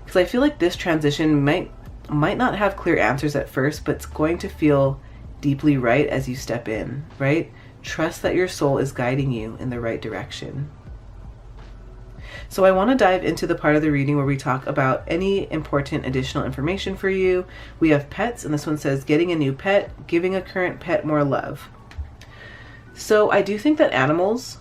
Speaker 1: Because I feel like this transition might not have clear answers at first, but it's going to feel deeply right as you step in, right? Trust that your soul is guiding you in the right direction. So I want to dive into the part of the reading where we talk about any important additional information for you. We have pets, and this one says getting a new pet, giving a current pet more love. So I do think that animals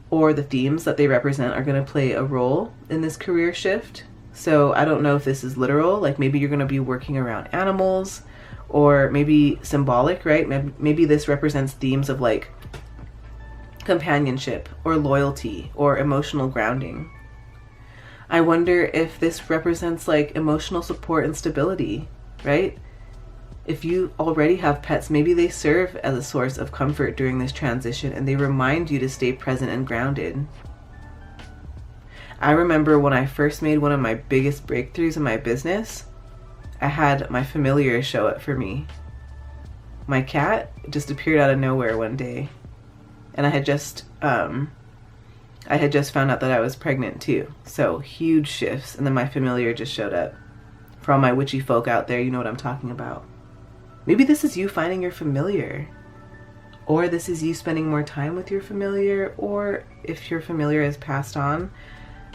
Speaker 1: or the themes that they represent are going to play a role in this career shift. So I don't know if this is literal, like maybe you're going to be working around animals, or maybe symbolic, right? Maybe this represents themes of like companionship or loyalty or emotional grounding. I wonder if this represents like emotional support and stability, right? If you already have pets, maybe they serve as a source of comfort during this transition and they remind you to stay present and grounded. I remember when I first made one of my biggest breakthroughs in my business, I had my familiar show up for me. My cat just appeared out of nowhere one day, and I had just found out that I was pregnant too. So huge shifts, and then my familiar just showed up. For all my witchy folk out there, you know what I'm talking about. Maybe this is you finding your familiar. Or this is you spending more time with your familiar. Or if your familiar has passed on,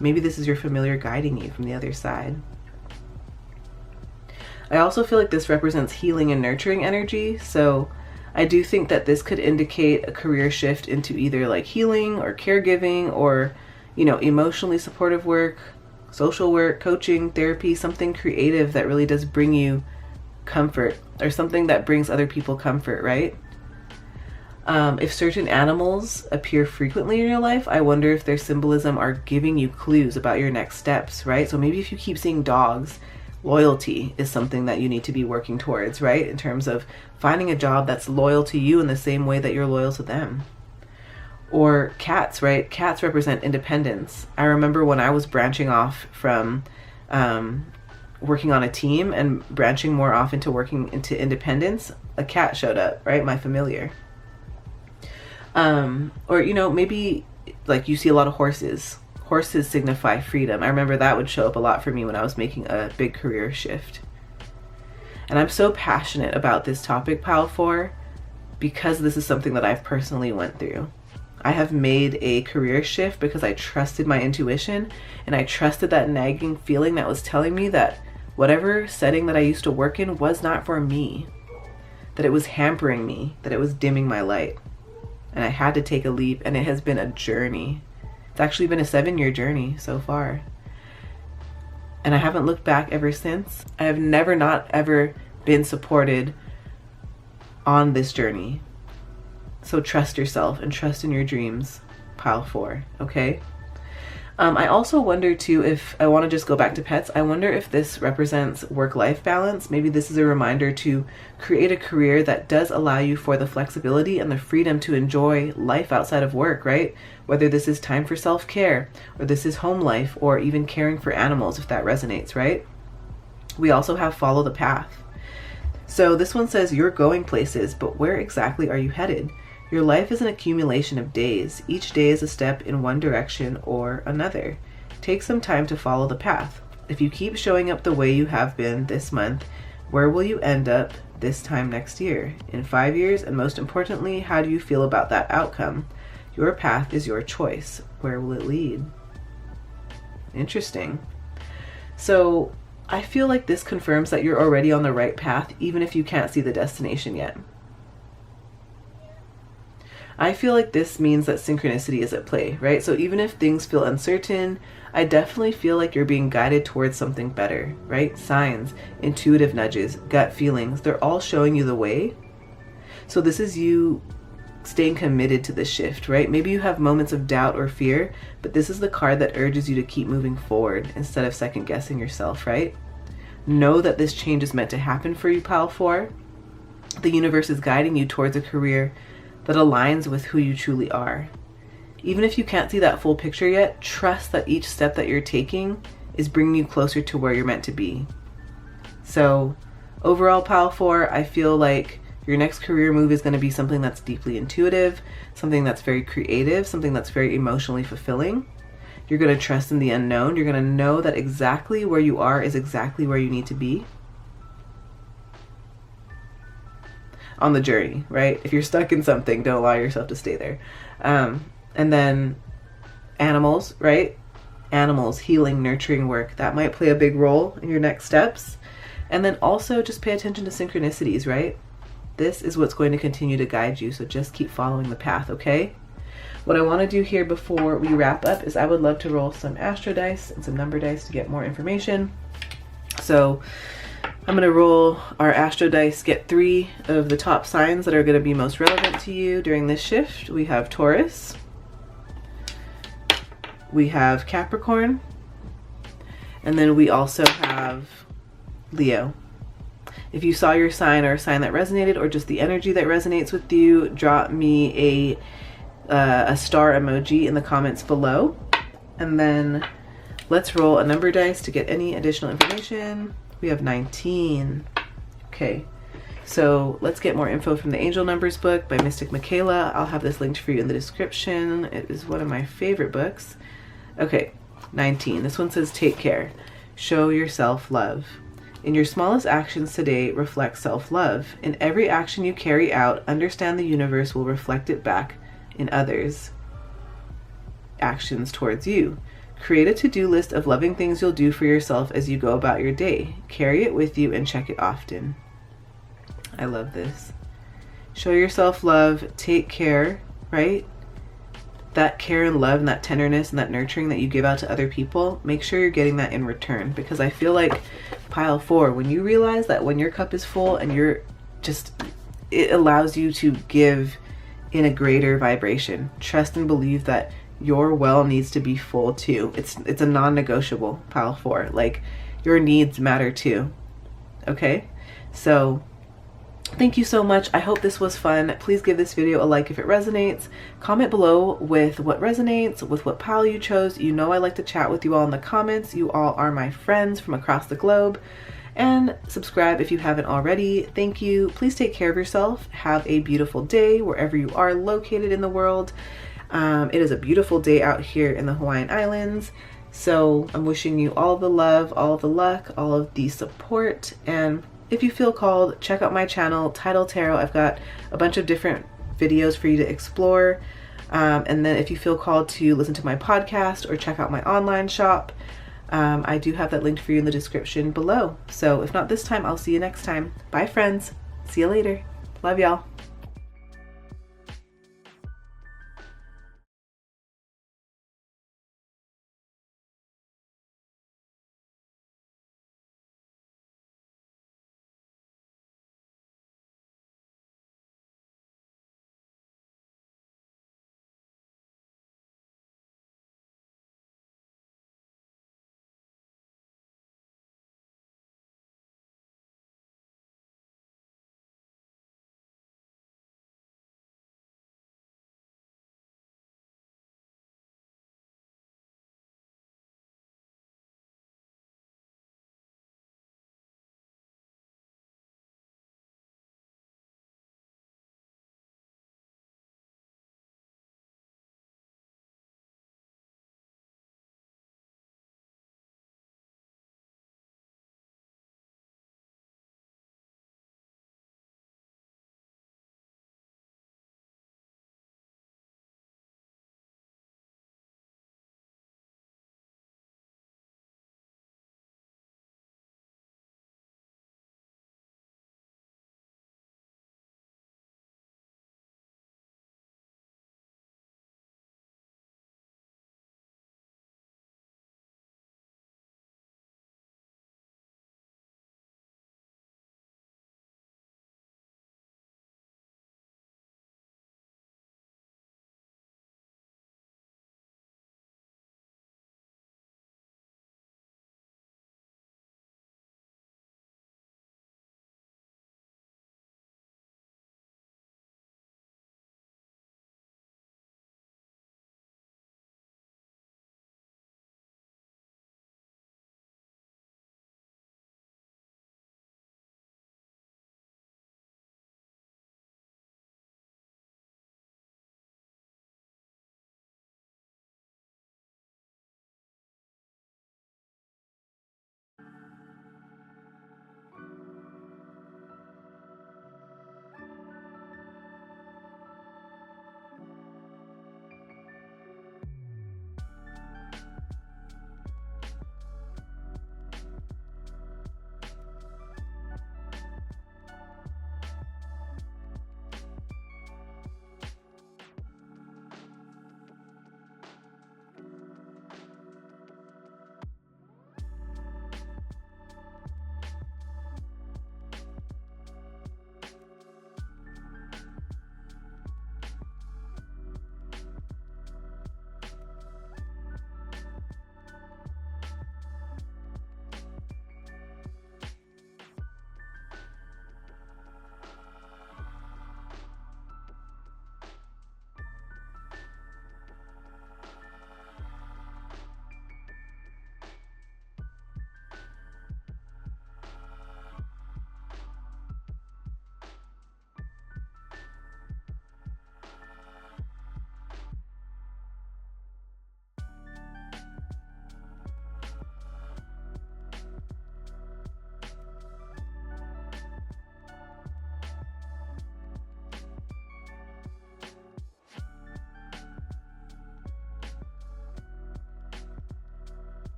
Speaker 1: maybe this is your familiar guiding you from the other side. I also feel like this represents healing and nurturing energy. So I do think that this could indicate a career shift into either like healing or caregiving or, you know, emotionally supportive work, social work, coaching, therapy, something creative that really does bring you comfort, or something that brings other people comfort, right? If certain animals appear frequently in your life, I wonder if their symbolism are giving you clues about your next steps, right? So maybe if you keep seeing dogs, loyalty is something that you need to be working towards, right? In terms of finding a job that's loyal to you in the same way that you're loyal to them. Or cats, right? Cats represent independence. I remember when I was branching off from working on a team and branching more off into working into independence, a cat showed up, right? My familiar. Or, you know, maybe like you see a lot of horses. Horses signify freedom. I remember that would show up a lot for me when I was making a big career shift. And I'm so passionate about this topic, Pile 4, because this is something that I've personally went through. I have made a career shift because I trusted my intuition, and I trusted that nagging feeling that was telling me that whatever setting that I used to work in was not for me, that it was hampering me, that it was dimming my light. And I had to take a leap, and it has been a journey. It's actually been a 7-year journey so far. And I haven't looked back ever since. I have never not ever been supported on this journey. So trust yourself and trust in your dreams, Pile 4, okay? I also wonder too, if I want to just go back to pets, I wonder if this represents work-life balance. Maybe this is a reminder to create a career that does allow you for the flexibility and the freedom to enjoy life outside of work, right? Whether this is time for self-care, or this is home life, or even caring for animals, if that resonates, right? We also have follow the path. So this one says you're going places, but where exactly are you headed? Your life is an accumulation of days. Each day is a step in one direction or another. Take some time to follow the path. If you keep showing up the way you have been this month, where will you end up this time next year, in 5 years? And most importantly, how do you feel about that outcome? Your path is your choice. Where will it lead? Interesting. So I feel like this confirms that you're already on the right path, even if you can't see the destination yet. I feel like this means that synchronicity is at play, right? So even if things feel uncertain, I definitely feel like you're being guided towards something better, right? Signs, intuitive nudges, gut feelings, they're all showing you the way. So this is you staying committed to the shift, right? Maybe you have moments of doubt or fear, but this is the card that urges you to keep moving forward instead of second guessing yourself, right? Know that this change is meant to happen for you, Pile 4. The universe is guiding you towards a career that aligns with who you truly are. Even if you can't see that full picture yet, trust that each step that you're taking is bringing you closer to where you're meant to be. So overall, Pile 4, I feel like your next career move is going to be something that's deeply intuitive, something that's very creative, something that's very emotionally fulfilling. You're going to trust in the unknown. You're going to know that exactly where you are is exactly where you need to be on the journey, right? If you're stuck in something, don't allow yourself to stay there. And then animals, right? Animals, healing, nurturing work, that might play a big role in your next steps. And then also just pay attention to synchronicities, right? This is what's going to continue to guide you, so just keep following the path, okay? What I want to do here before we wrap up is I would love to roll some astro dice and some number dice to get more information. So I'm going to roll our astro dice, get 3 of the top signs that are going to be most relevant to you during this shift. We have Taurus, we have Capricorn, and then we also have Leo. If you saw your sign or a sign that resonated, or just the energy that resonates with you, drop me a star emoji in the comments below. And then let's roll a number dice to get any additional information. We have 19. Okay, so let's get more info from the Angel Numbers book by Mystic Michaela. I'll have this linked for you in the description. It is one of my favorite books. Okay, 19. This one says take care. Show yourself love. In your smallest actions today, reflect self-love. In every action you carry out, understand the universe will reflect it back in others' actions towards you. Create a to-do list of loving things you'll do for yourself as you go about your day. Carry it with you and check it often. I love this. Show yourself love, take care, right? That care and love and that tenderness and that nurturing that you give out to other people, make sure you're getting that in return. Because I feel like pile 4, when you realize that when your cup is full and you're just, it allows you to give in a greater vibration. Trust and believe that your well needs to be full too. It's a non-negotiable, pile 4. Like, your needs matter too. Okay? So thank you so much. I hope this was fun. Please give this video a like if it resonates. Comment below with what resonates, with what pile you chose. You know I like to chat with you all in the comments. You all are my friends from across the globe. And subscribe if you haven't already. Thank you. Please take care of yourself. Have a beautiful day wherever you are located in the world. It is a beautiful day out here in the Hawaiian Islands. So I'm wishing you all the love, all the luck, all of the support. And if you feel called, check out my channel, Tidal Tarot. I've got a bunch of different videos for you to explore. And then if you feel called to listen to my podcast or check out my online shop, I do have that linked for you in the description below. So if not this time, I'll see you next time. Bye, friends. See you later. Love y'all.